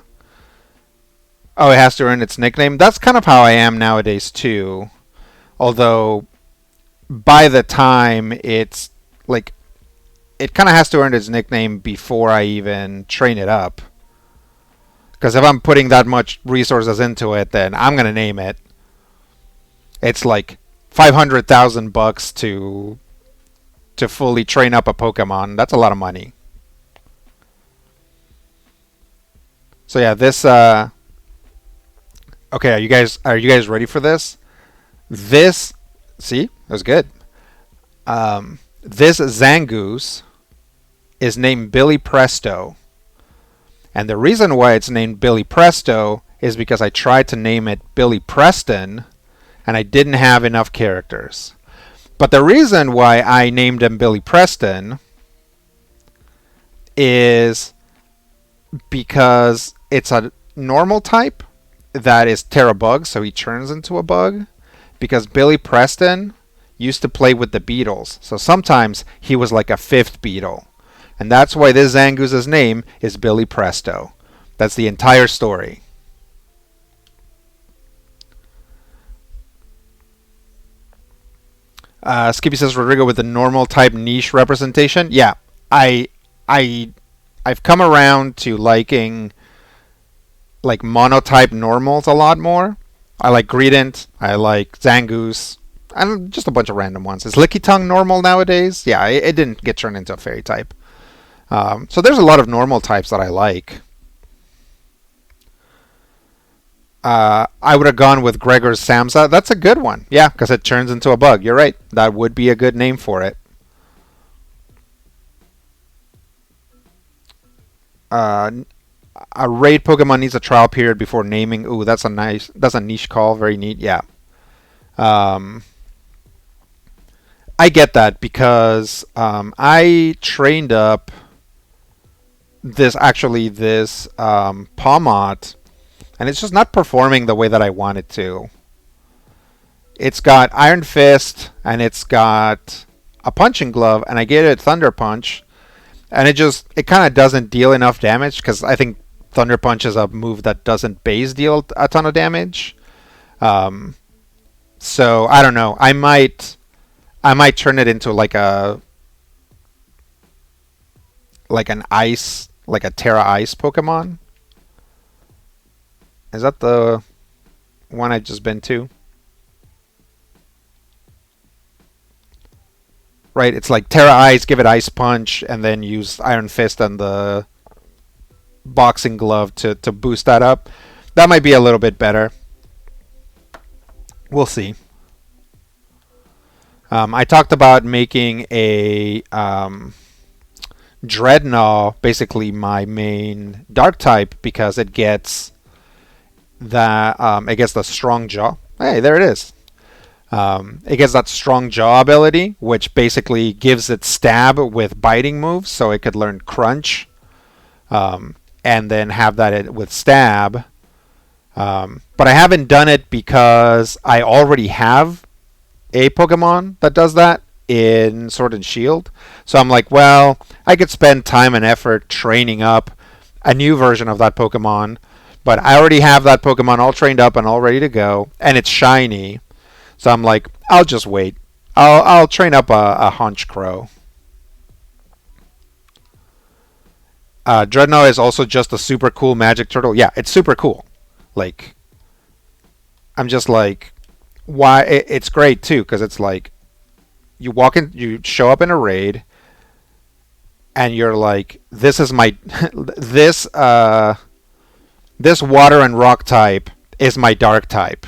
Oh, it has to earn its nickname. That's kind of how I am nowadays, too. Although, by the time it's, like, it kind of has to earn its nickname before I even train it up. Because if I'm putting that much resources into it, then I'm going to name it. It's like $500,000 to fully train up a Pokemon. That's a lot of money. So yeah, this okay, are you guys ready for this? This see, that was good. This Zangoose is named Billy Presto. And the reason why it's named Billy Presto is because I tried to name it Billy Preston and I didn't have enough characters. But the reason why I named him Billy Preston is because it's a normal type that is Terra Bug, so he turns into a bug. Because Billy Preston used to play with the Beatles, so sometimes he was like a fifth Beatle. And that's why this Zangoose's name is Billy Presto. That's the entire story. Skippy says Rodrigo with the normal type niche representation. Yeah, I, I, I've come around to liking like monotype normals a lot more. I like Greedent. I like Zangoose. And just a bunch of random ones. Is Lickitung normal nowadays? Yeah, it didn't get turned into a fairy type. So there's a lot of normal types that I like. I would have gone with Gregor's Samsa. That's a good one. Yeah, because it turns into a bug. You're right. That would be a good name for it. Uh, a raid Pokemon needs a trial period before naming. Ooh, that's a niche call. Very neat. Yeah. Um, I get that because I trained up this Pawmot, and it's just not performing the way that I want it to. It's got Iron Fist and it's got a punching glove, and I gave it Thunder Punch, and it kind of doesn't deal enough damage because I think Thunder Punch is a move that doesn't base deal a ton of damage. Um, so I don't know. I might turn it into like a Terra Ice Pokemon. Is that the one I've just been to? Right, it's like Terra Ice, give it Ice Punch, and then use Iron Fist and the Boxing Glove to boost that up. That might be a little bit better. We'll see. I talked about making a Dreadnought basically my main Dark type because it gets the Strong Jaw. Hey, there it is. It gets that Strong Jaw ability, which basically gives it Stab with biting moves, so it could learn Crunch, and then have that with Stab. But I haven't done it because I already have a Pokemon that does that in Sword and Shield. So I'm like, well, I could spend time and effort training up a new version of that Pokemon, but I already have that Pokemon all trained up and all ready to go, and it's shiny. So I'm like, I'll just wait. I'll train up a Honchkrow. Dreadnought is also just a super cool magic turtle. Yeah, it's super cool. Like, I'm just like, why? It's great too because it's like, you show up in a raid, and you're like, this is my this water and rock type is my dark type.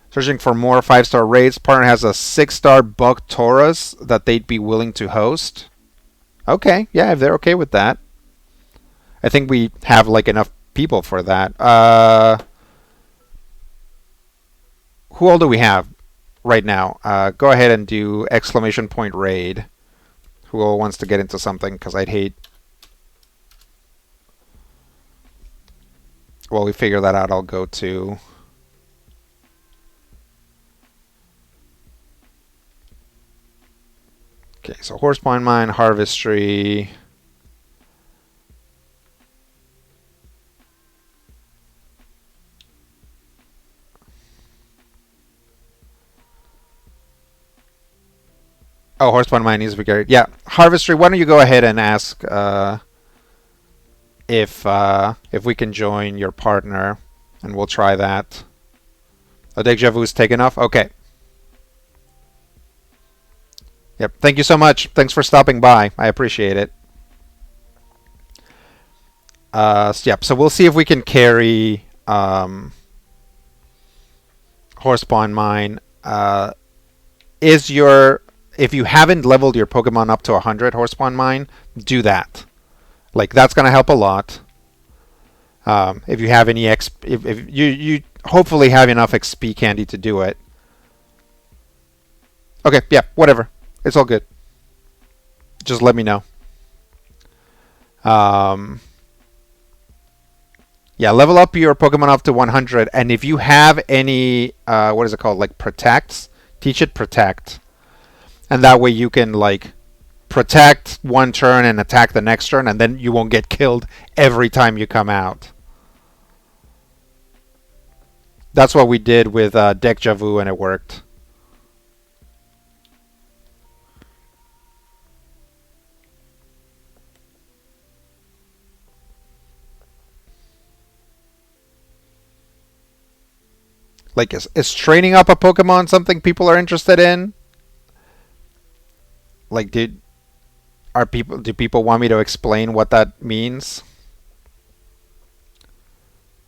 Searching for more 5-star raids. Partner has a 6-star Buck Taurus that they'd be willing to host. Okay, yeah, if they're okay with that. I think we have like enough people for that. Who all do we have right now? Go ahead and do exclamation point raid. Who all wants to get into something? Because I'd hate. While we figure that out, I'll go to. Okay, so Horsepawn Mine, Harvestry. Oh, Horsepawn Mine needs to be carried. Yeah, Harvestry. Why don't you go ahead and ask if we can join your partner, and we'll try that. A deja vu is taken off? Okay. Yep. Thank you so much. Thanks for stopping by. I appreciate it. Yep. So we'll see if we can carry Horsepawn Mine. Is your If you haven't leveled your Pokemon up to 100 Horsepawn Mine, do that. Like that's gonna help a lot. If you have any if you hopefully have enough XP candy to do it. Okay, yeah, whatever. It's all good. Just let me know. Yeah, level up your Pokemon up to 100, and if you have any, what is it called, like protects, teach it protect, and that way you can like protect one turn and attack the next turn, and then you won't get killed every time you come out. That's what we did with Deja Vu, and it worked. Like, is training up a Pokemon something people are interested in? Like, do people want me to explain what that means?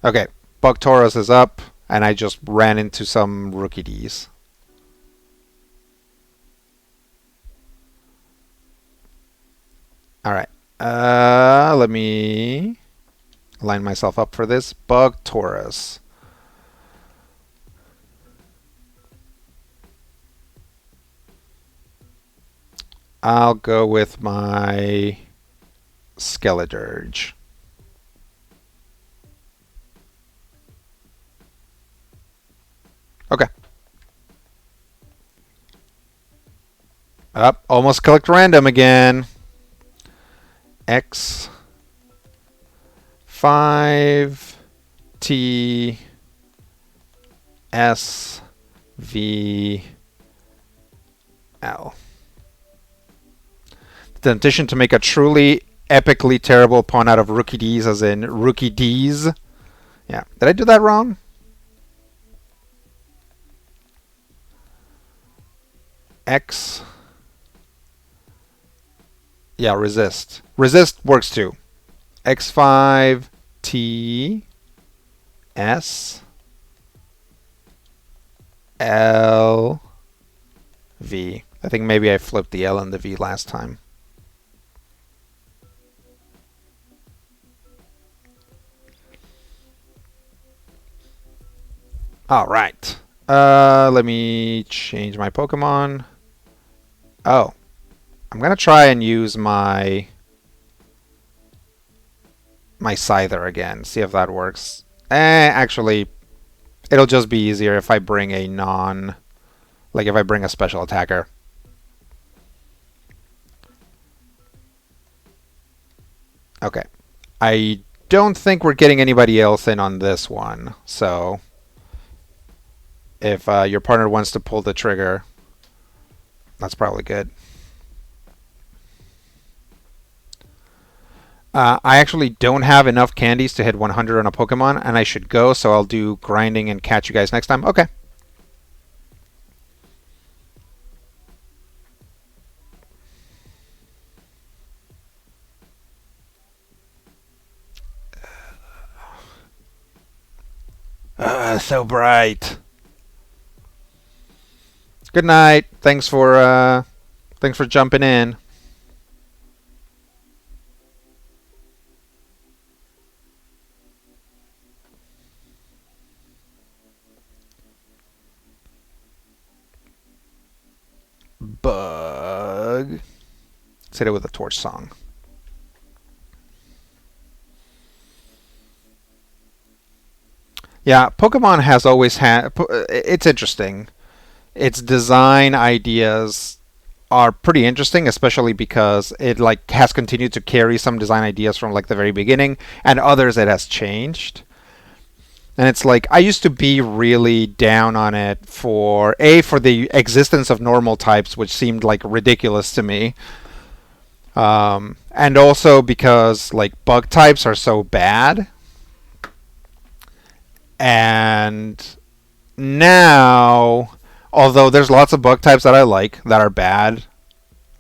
Okay, Bug Taurus is up, and I just ran into some Rookie D's. All right, let me line myself up for this. Bug Taurus. I'll go with my Skeledirge. Okay. Up, almost clicked random again. X 5 T S V L. The temptation to make a truly epically terrible pun out of Rookie D's, as in Rookie D's. Yeah, did I do that wrong? X. Yeah, resist. Resist works too. X5 T S L V. I think maybe I flipped the L and the V last time. All right. Let me change my Pokemon. Oh, I'm gonna try and use my Scyther again. See if that works. Actually, it'll just be easier if I bring a if I bring a special attacker. Okay. I don't think we're getting anybody else in on this one, so if your partner wants to pull the trigger, that's probably good. I actually don't have enough candies to hit 100 on a Pokemon, and I should go, so I'll do grinding and catch you guys next time. Okay. So bright. Good night. Thanks for jumping in. Bug. Let's hit it with a torch song. Yeah, Pokemon has always had. It's interesting. Its design ideas are pretty interesting, especially because it like has continued to carry some design ideas from like the very beginning, and others it has changed. And it's like I used to be really down on it for the existence of normal types, which seemed like ridiculous to me, and also because like bug types are so bad, and now, although there's lots of bug types that I like that are bad,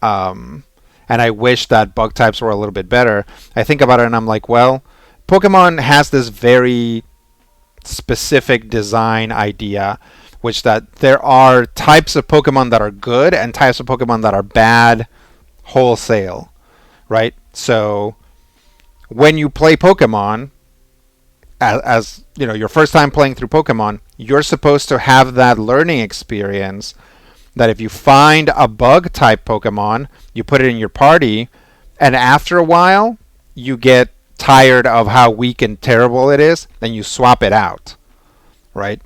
um, and I wish that bug types were a little bit better, I think about it and I'm like, well, Pokemon has this very specific design idea, which that there are types of Pokemon that are good and types of Pokemon that are bad wholesale, right? So when you play Pokemon, as you know, your first time playing through Pokemon, you're supposed to have that learning experience that if you find a bug type Pokemon, you put it in your party, and after a while, you get tired of how weak and terrible it is, then you swap it out, right?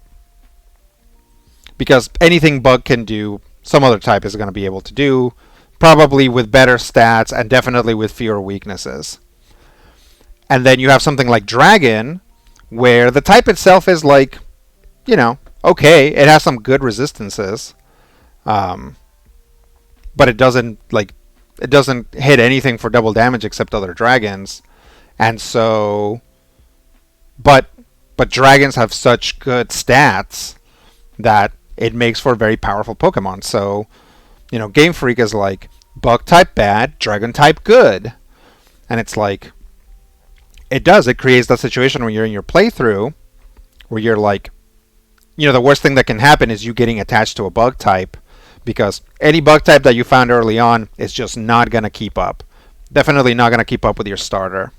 Because anything bug can do, some other type is going to be able to do, probably with better stats and definitely with fewer weaknesses. And then you have something like Dragon, where the type itself is like, you know, okay, it has some good resistances, um, but it doesn't hit anything for double damage except other dragons, and so, but dragons have such good stats that it makes for very powerful Pokemon. So, you know, Game Freak is like bug type bad, dragon type good, and it's like it creates that situation when you're in your playthrough where you're like, you know, the worst thing that can happen is you getting attached to a bug type, because any bug type that you found early on is just not going to keep up. Definitely not going to keep up with your starter.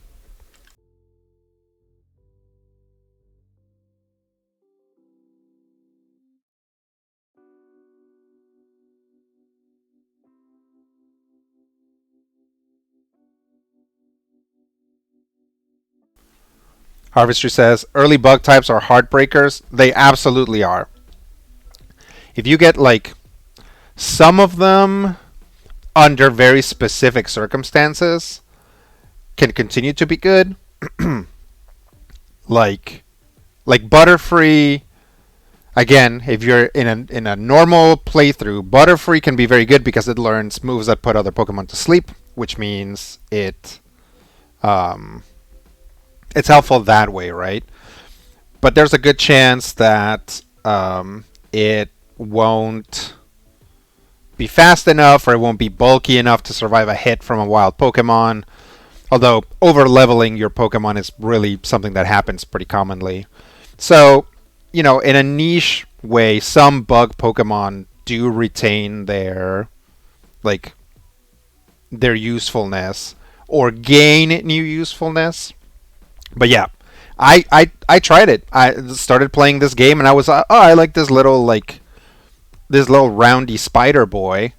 Harvestry says early bug types are heartbreakers. They absolutely are. If you get like some of them under very specific circumstances can continue to be good, like Butterfree. Again, if you're in a normal playthrough, Butterfree can be very good because it learns moves that put other Pokemon to sleep, which means um, it's helpful that way, right? But there's a good chance that it won't be fast enough or it won't be bulky enough to survive a hit from a wild Pokemon. Although over leveling your Pokemon is really something that happens pretty commonly. So, you know, in a niche way, some bug Pokemon do retain like their usefulness or gain new usefulness. But yeah, I tried it. I started playing this game and I was oh, I like this little roundy spider boy,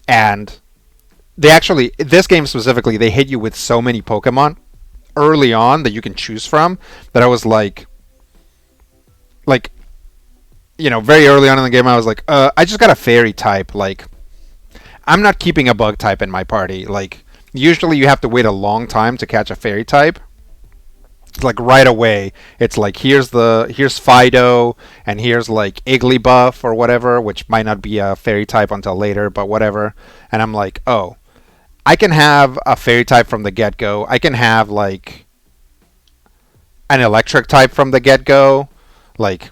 and they actually, this game specifically, they hit you with so many Pokemon early on that you can choose from that I was like you know, very early on in the game I was like, I just got a fairy type. Like, I'm not keeping a bug type in my party. Like, usually you have to wait a long time to catch a fairy type. It's like right away. It's like here's Fido and here's like Igglybuff or whatever, which might not be a fairy type until later, but whatever. And I'm like, oh, I can have a fairy type from the get go. I can have like an electric type from the get go. Like,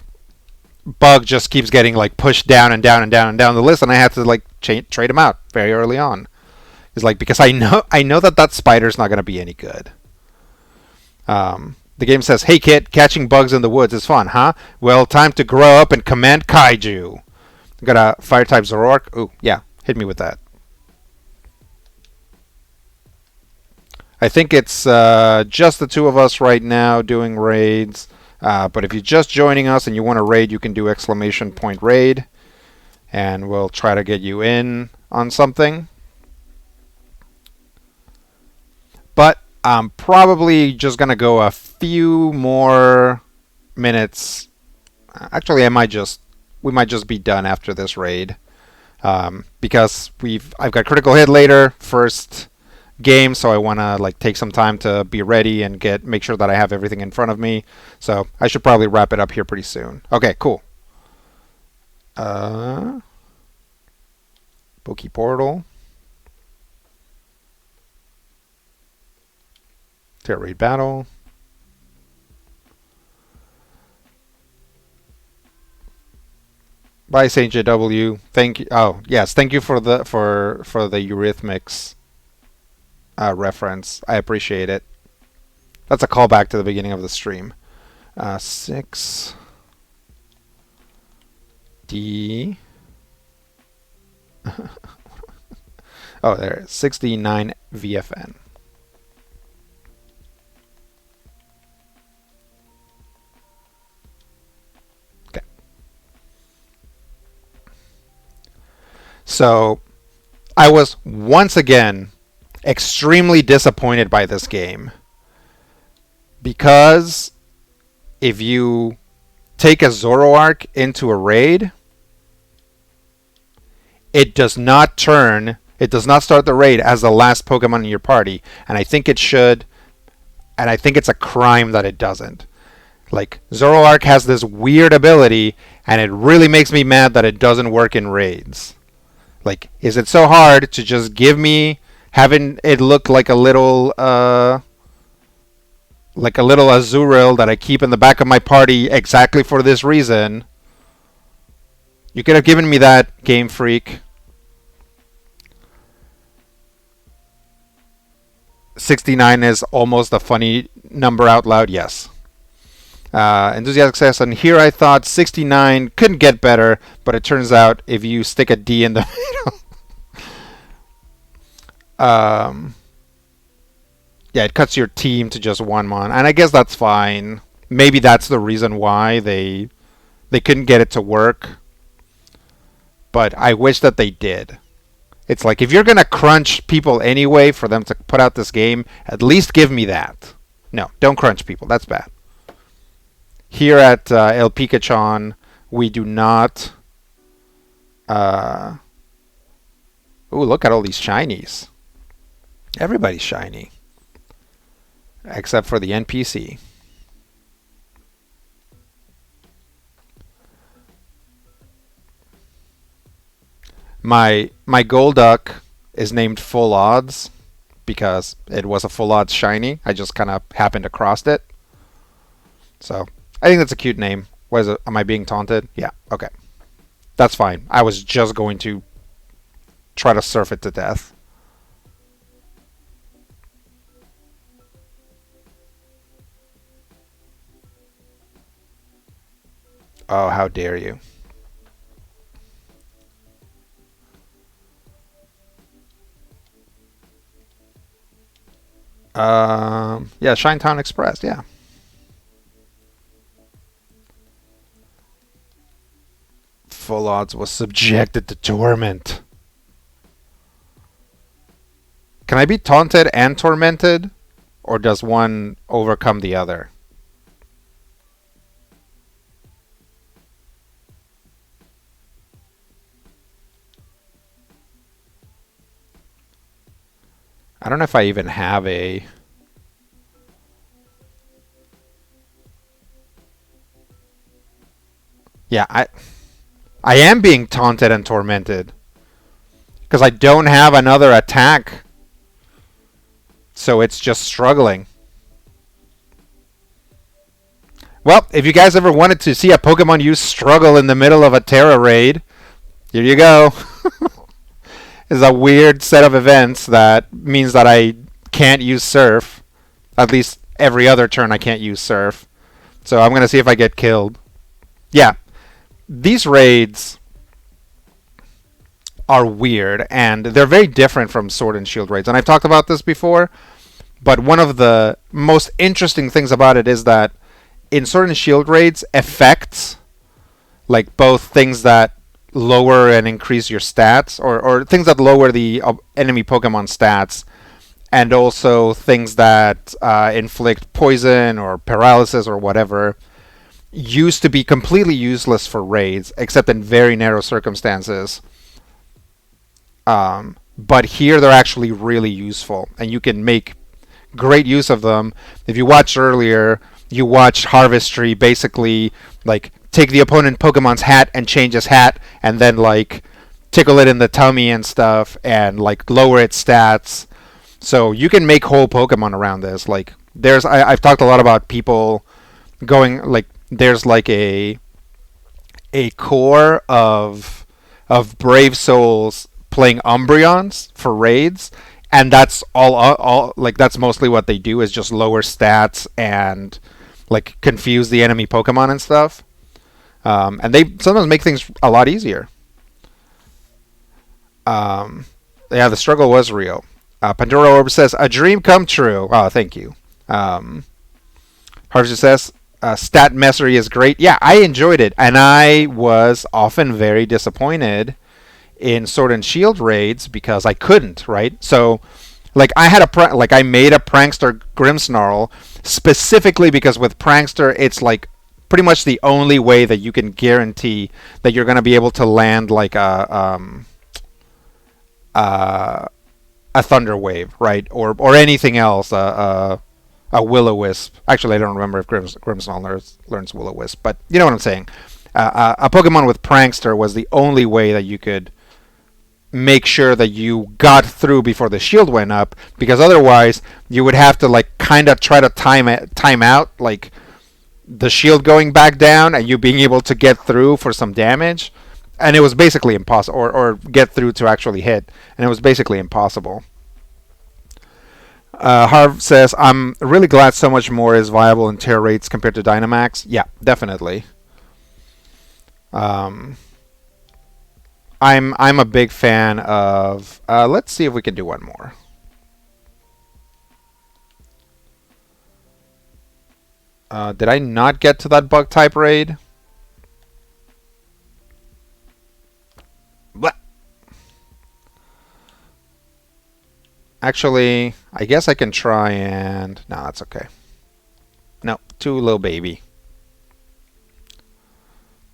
Bug just keeps getting like pushed down and down and down and down the list, and I had to like trade him out very early on. It's like, because I know that spider's not gonna be any good. The game says, "Hey kid, catching bugs in the woods is fun, huh? Well, time to grow up and command kaiju." Got a fire type Zoroark. Ooh, yeah, hit me with that. I think it's just the two of us right now doing raids. But if you're just joining us and you want to raid, you can do !raid, and we'll try to get you in on something. But I'm probably just gonna go a few more minutes. Actually, we might just be done after this raid, because I've got critical hit later, first game, so I want to like take some time to be ready and make sure that I have everything in front of me. So I should probably wrap it up here pretty soon. Okay, cool. Poke Portal. Terra Raid Battle. Bye, Saint JW. Thank you. Oh, yes. Thank you for the Eurythmics reference. I appreciate it. That's a callback to the beginning of the stream. 6D. Oh, there. 69 VFN. Okay. So I was once again extremely disappointed by this game because if you take a Zoroark into a raid, it does not start the raid as the last Pokemon in your party, and I think it should, and I think it's a crime that it doesn't. Like, Zoroark has this weird ability, and it really makes me mad that it doesn't work in raids. Like, is it so hard to just give me having it look like a little Azurill that I keep in the back of my party exactly for this reason? You could have given me that, Game Freak. 69 is almost a funny number out loud, yes. Enthusiastic says, and here I thought 69 couldn't get better, but it turns out if you stick a D in the middle. Yeah, it cuts your team to just one mon, and I guess that's fine. Maybe that's the reason why they couldn't get it to work. But I wish that they did. It's like, if you're gonna crunch people anyway for them to put out this game, at least give me that. No, don't crunch people. That's bad. Here at El Picachon, we do not. Ooh, look at all these shinies. Everybody's shiny, except for the NPC. My Golduck is named Full Odds because it was a full odds shiny. I just kind of happened across it. So I think that's a cute name. What is it? Am I being taunted? Yeah. Okay. That's fine. I was just going to try to surf it to death. Oh, how dare you. Yeah, Shinetown Express, yeah. Full Odds was subjected to torment. Can I be taunted and tormented? Or does one overcome the other? I don't know if I even have a... Yeah, I am being taunted and tormented. Because I don't have another attack. So it's just struggling. Well, if you guys ever wanted to see a Pokemon use struggle in the middle of a Terra raid, here you go. It's a weird set of events that means that I can't use Surf. At least every other turn I can't use Surf. So I'm going to see if I get killed. Yeah. These raids are weird, and they're very different from Sword and Shield raids. And I've talked about this before, but one of the most interesting things about it is that in Sword and Shield raids, effects, like both things that lower and increase your stats, or things that lower the enemy Pokemon stats, and also things that inflict poison or paralysis or whatever, used to be completely useless for raids, except in very narrow circumstances. But here they're actually really useful, and you can make great use of them. If you watched earlier, you watched Harvestry basically like take the opponent Pokemon's hat and change his hat, and then like tickle it in the tummy and stuff, and like lower its stats. So you can make whole Pokemon around this. Like I've talked a lot about people going like there's like a a core of brave souls playing Umbreons for raids, and that's all like that's mostly what they do is just lower stats and like confuse the enemy Pokemon and stuff. And they sometimes make things a lot easier. Um, yeah, the struggle was real. Pandora Orb says, a dream come true. Oh, thank you. Harvey says, Stat Messery is great. Yeah, I enjoyed it. And I was often very disappointed in Sword and Shield raids because I couldn't, right? So, like, I made a Prankster Grimmsnarl specifically because with Prankster, it's like pretty much the only way that you can guarantee that you're going to be able to land like uh, a Thunder Wave, right? Or anything else, a Will-O-Wisp. Actually, I don't remember if Grimmsnarl learns Will-O-Wisp, but you know what I'm saying. A Pokemon with Prankster was the only way that you could make sure that you got through before the shield went up, because otherwise you would have to like kind of try to time out like the shield going back down and you being able to get through for some damage, and it was basically impossible, or get through to actually hit, and it was basically impossible. Harv says, I'm really glad so much more is viable in tier rates compared to Dynamax. Yeah, definitely. Um, I'm a big fan of. Let's see if we can do one more. Did I not get to that bug type raid? What? Actually, I guess I can try and. No, that's okay. No, too low, baby.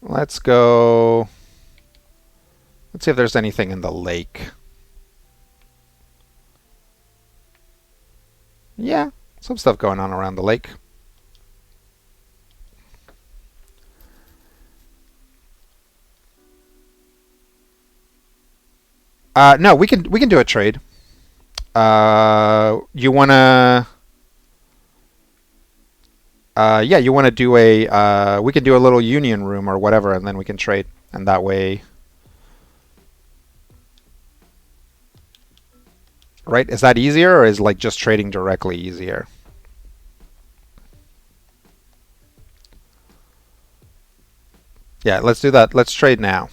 Let's go. Let's see if there's anything in the lake. Yeah, some stuff going on around the lake. No, we can do a trade. You wanna? Yeah, you wanna do a? We can do a little union room or whatever, and then we can trade, and that way. Right? Is that easier, or is like just trading directly easier? Yeah, let's do that. Let's trade now.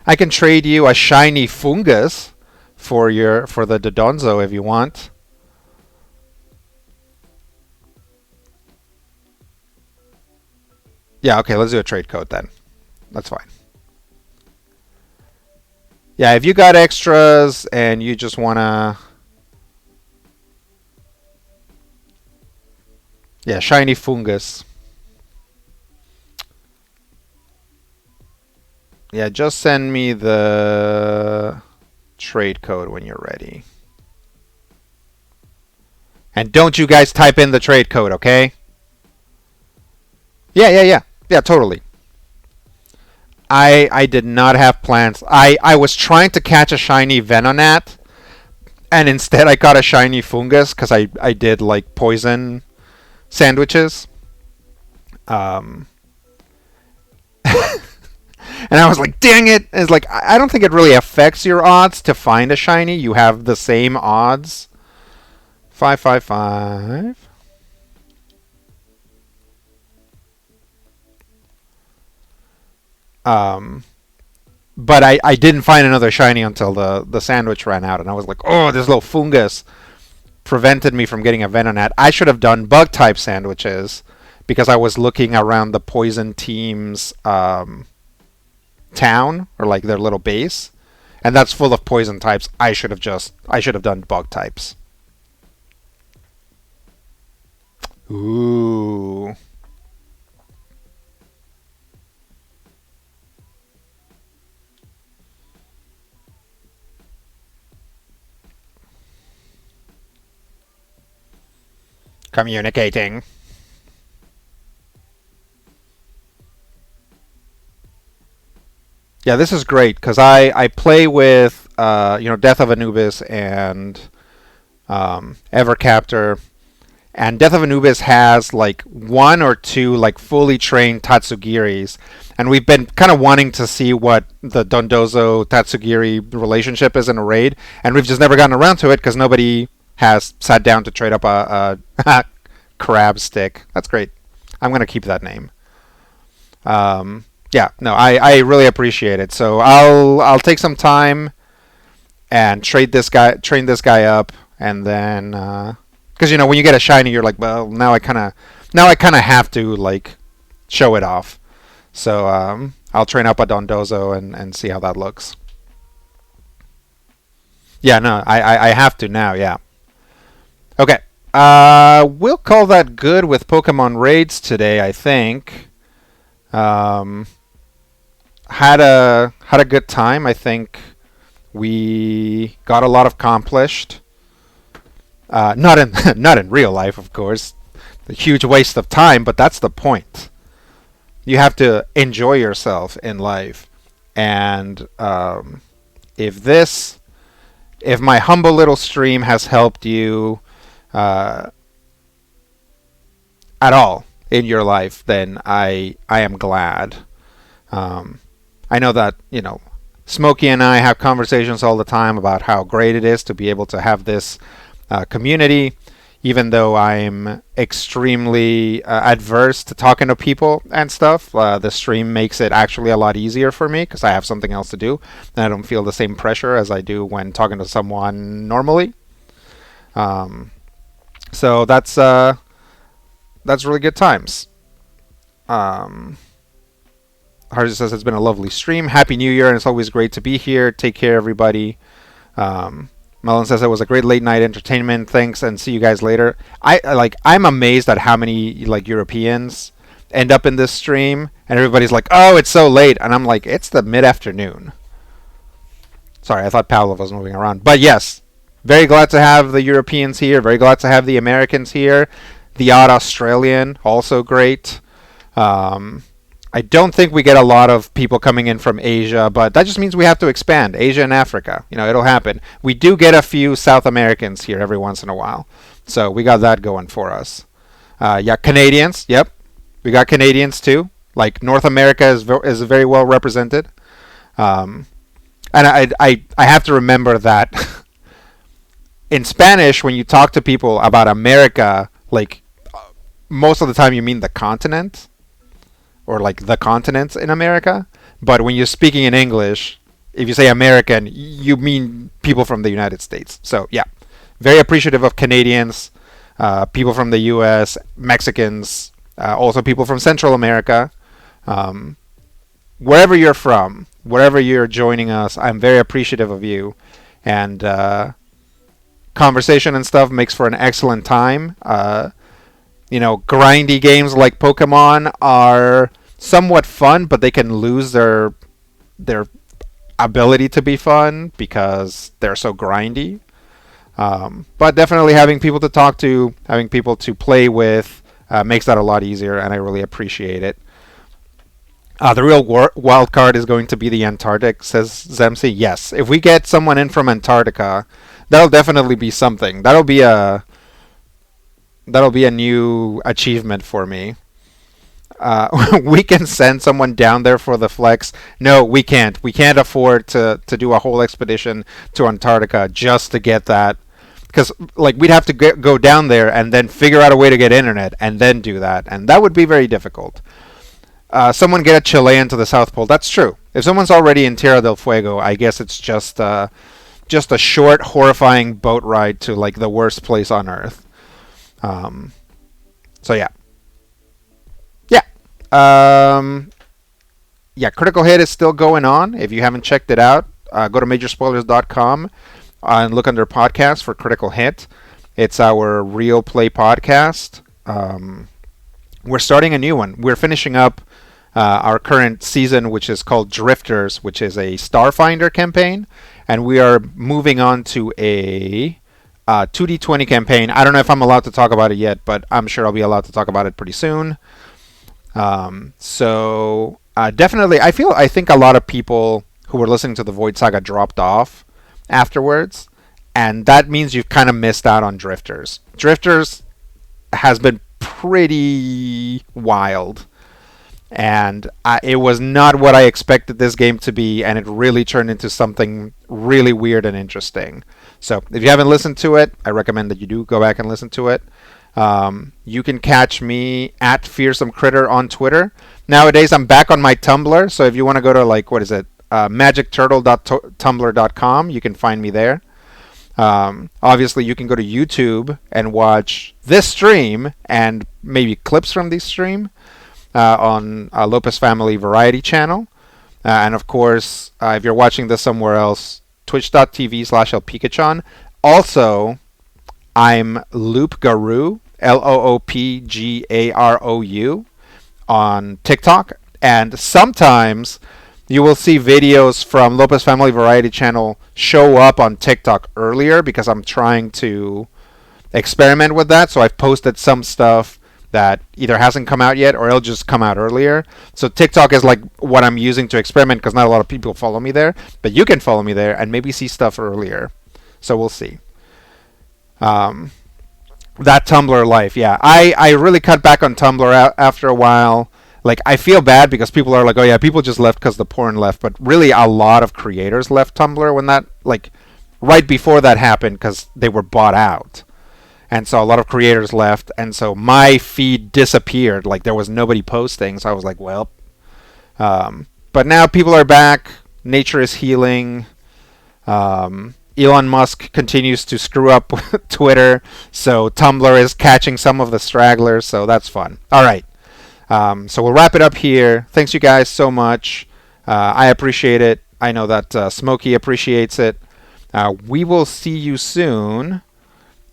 I can trade you a shiny fungus for the Dodonzo if you want. Yeah, okay, let's do a trade code then. That's fine. Yeah, if you got extras and you just wanna, yeah, shiny fungus. Yeah, just send me the trade code when you're ready. And don't you guys type in the trade code, okay? Yeah. Yeah, totally. I did not have plans. I was trying to catch a shiny Venonat, and instead I caught a shiny fungus because I did like poison sandwiches. Um, and I was like, dang it! It's like I don't think it really affects your odds to find a shiny. You have the same odds. 555. Um, but I didn't find another shiny until the sandwich ran out, and I was like, oh, this little fungus prevented me from getting a Venonat. I should have done bug type sandwiches because I was looking around the poison team's town, or like their little base, and that's full of poison types. I should have done bug types. Ooh. Communicating. Yeah, this is great because I play with Death of Anubis and Evercaptor, and Death of Anubis has like one or two like fully trained Tatsugiris, and we've been kind of wanting to see what the Dondozo Tatsugiri relationship is in a raid, and we've just never gotten around to it because nobody has sat down to trade up a crab stick. That's great. I'm gonna keep that name. Yeah, no, I really appreciate it. So I'll take some time and train this guy up, and then because when you get a shiny, you're like, well, now I kind of have to like show it off. So I'll train up a Dondozo and see how that looks. Yeah, no, I have to now. Yeah. Okay. We'll call that good with Pokemon raids today. I think. Um, had a good time. I think we got a lot accomplished. Not in not in real life, of course. A huge waste of time, but that's the point. You have to enjoy yourself in life, and if this, if my humble little stream has helped you uh, at all in your life, then I am glad. Um, I know that Smokey and I have conversations all the time about how great it is to be able to have this community, even though I'm extremely adverse to talking to people and stuff. The stream makes it actually a lot easier for me because I have something else to do, and I don't feel the same pressure as I do when talking to someone normally. Um, so that's really good times. Um, Hardy says it's been a lovely stream. Happy New Year, and it's always great to be here. Take care, everybody. Um, Melon says it was a great late night entertainment. Thanks, and see you guys later. I'm amazed at how many like Europeans end up in this stream, and everybody's like, "Oh, it's so late," and I'm like, "It's the mid afternoon." Sorry, I thought Pavlov was moving around, but yes, very glad to have the Europeans here. Very glad to have the Americans here. The odd Australian, also great. Um, I don't think we get a lot of people coming in from Asia, but that just means we have to expand. Asia and Africa. It'll happen. We do get a few South Americans here every once in a while. So we got that going for us. Yeah, Canadians. Yep. We got Canadians too. Like North America is very well represented. Um, and I have to remember that in Spanish, when you talk to people about America, like most of the time you mean the continent or like the continents in America. But when you're speaking in English, if you say American, you mean people from the United States. So yeah, very appreciative of Canadians, people from the U.S., Mexicans, also people from Central America. Um, Wherever you're from, wherever you're joining us, I'm very appreciative of you. And conversation and stuff makes for an excellent time. Grindy games like Pokemon are somewhat fun, but they can lose their ability to be fun because they're so grindy. But definitely having people to talk to, having people to play with, makes that a lot easier, and I really appreciate it. The real wild card is going to be the Antarctic, says Zemsi. Yes, if we get someone in from Antarctica, that'll definitely be something. That'll be a new achievement for me. We can send someone down there for the flex. No, we can't. We can't afford to do a whole expedition to Antarctica just to get that. Because we'd have to go down there and then figure out a way to get internet and then do that. And that would be very difficult. Someone get a Chilean to the South Pole. That's true. If someone's already in Tierra del Fuego, I guess it's just a short, horrifying boat ride to the worst place on Earth. So yeah. Yeah. Yeah, Critical Hit is still going on. If you haven't checked it out, go to majorspoilers.com and look under podcasts for Critical Hit. It's our real play podcast. We're starting a new one. We're finishing up our current season, which is called Drifters, which is a Starfinder campaign, and we are moving on to a 2D20 campaign. I don't know if I'm allowed to talk about it yet, but I'm sure I'll be allowed to talk about it pretty soon. So definitely, I think a lot of people who were listening to the Void Saga dropped off afterwards, and that means you've kind of missed out on Drifters. Drifters has been pretty wild. And it was not what I expected this game to be, and it really turned into something really weird and interesting. So if you haven't listened to it, I recommend that you do go back and listen to it. You can catch me at Fearsome Critter on Twitter. Nowadays, I'm back on my Tumblr, so if you want to go to like what is it, magicturtle.tumblr.com, you can find me there. Obviously, you can go to YouTube and watch this stream and maybe clips from this stream on Lopez Family Variety Channel. And of course, if you're watching this somewhere else, twitch.tv/LPikachon. Also, I'm Loop Guru, LOOPGAROU, on TikTok. And sometimes you will see videos from Lopez Family Variety Channel show up on TikTok earlier because I'm trying to experiment with that. So I've posted some stuff that either hasn't come out yet or it'll just come out earlier. So TikTok is like what I'm using to experiment because not a lot of people follow me there. But you can follow me there and maybe see stuff earlier. So we'll see. That Tumblr life, yeah. I really cut back on Tumblr after a while. Like, I feel bad because people are like, oh yeah, people just left because the porn left. But really, a lot of creators left Tumblr when that, like, right before that happened because they were bought out. And so a lot of creators left, and so my feed disappeared. Like there was nobody posting, so I was like, well. But now people are back. Nature is healing. Elon Musk continues to screw up Twitter, so Tumblr is catching some of the stragglers, so that's fun. All right. So we'll wrap it up here. Thanks you guys so much. I appreciate it. I know that Smokey appreciates it. We will see you soon.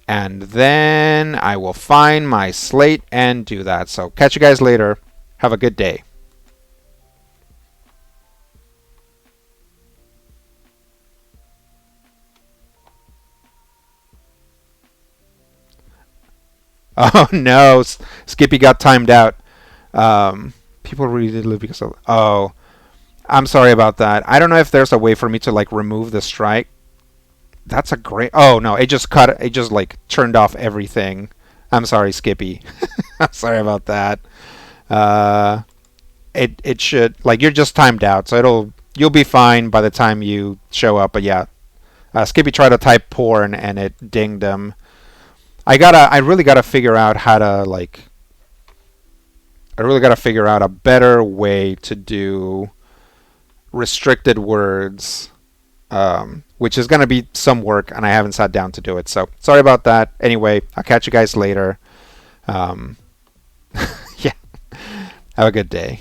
And then I will find my slate and do that. So catch you guys later. Have a good day. Oh no, Skippy got timed out. People really did live because of. Oh, I'm sorry about that. I don't know if there's a way for me to like remove the strike. That's a great. Oh no, it just cut. It just like turned off everything. I'm sorry, Skippy. I'm sorry about that. It should like you're just timed out, so you'll be fine by the time you show up. But yeah, Skippy tried to type porn and it dinged him. I really gotta figure out how to like. I really gotta figure out a better way to do restricted words. Which is going to be some work, and I haven't sat down to do it. So sorry about that. Anyway, I'll catch you guys later. Yeah, have a good day.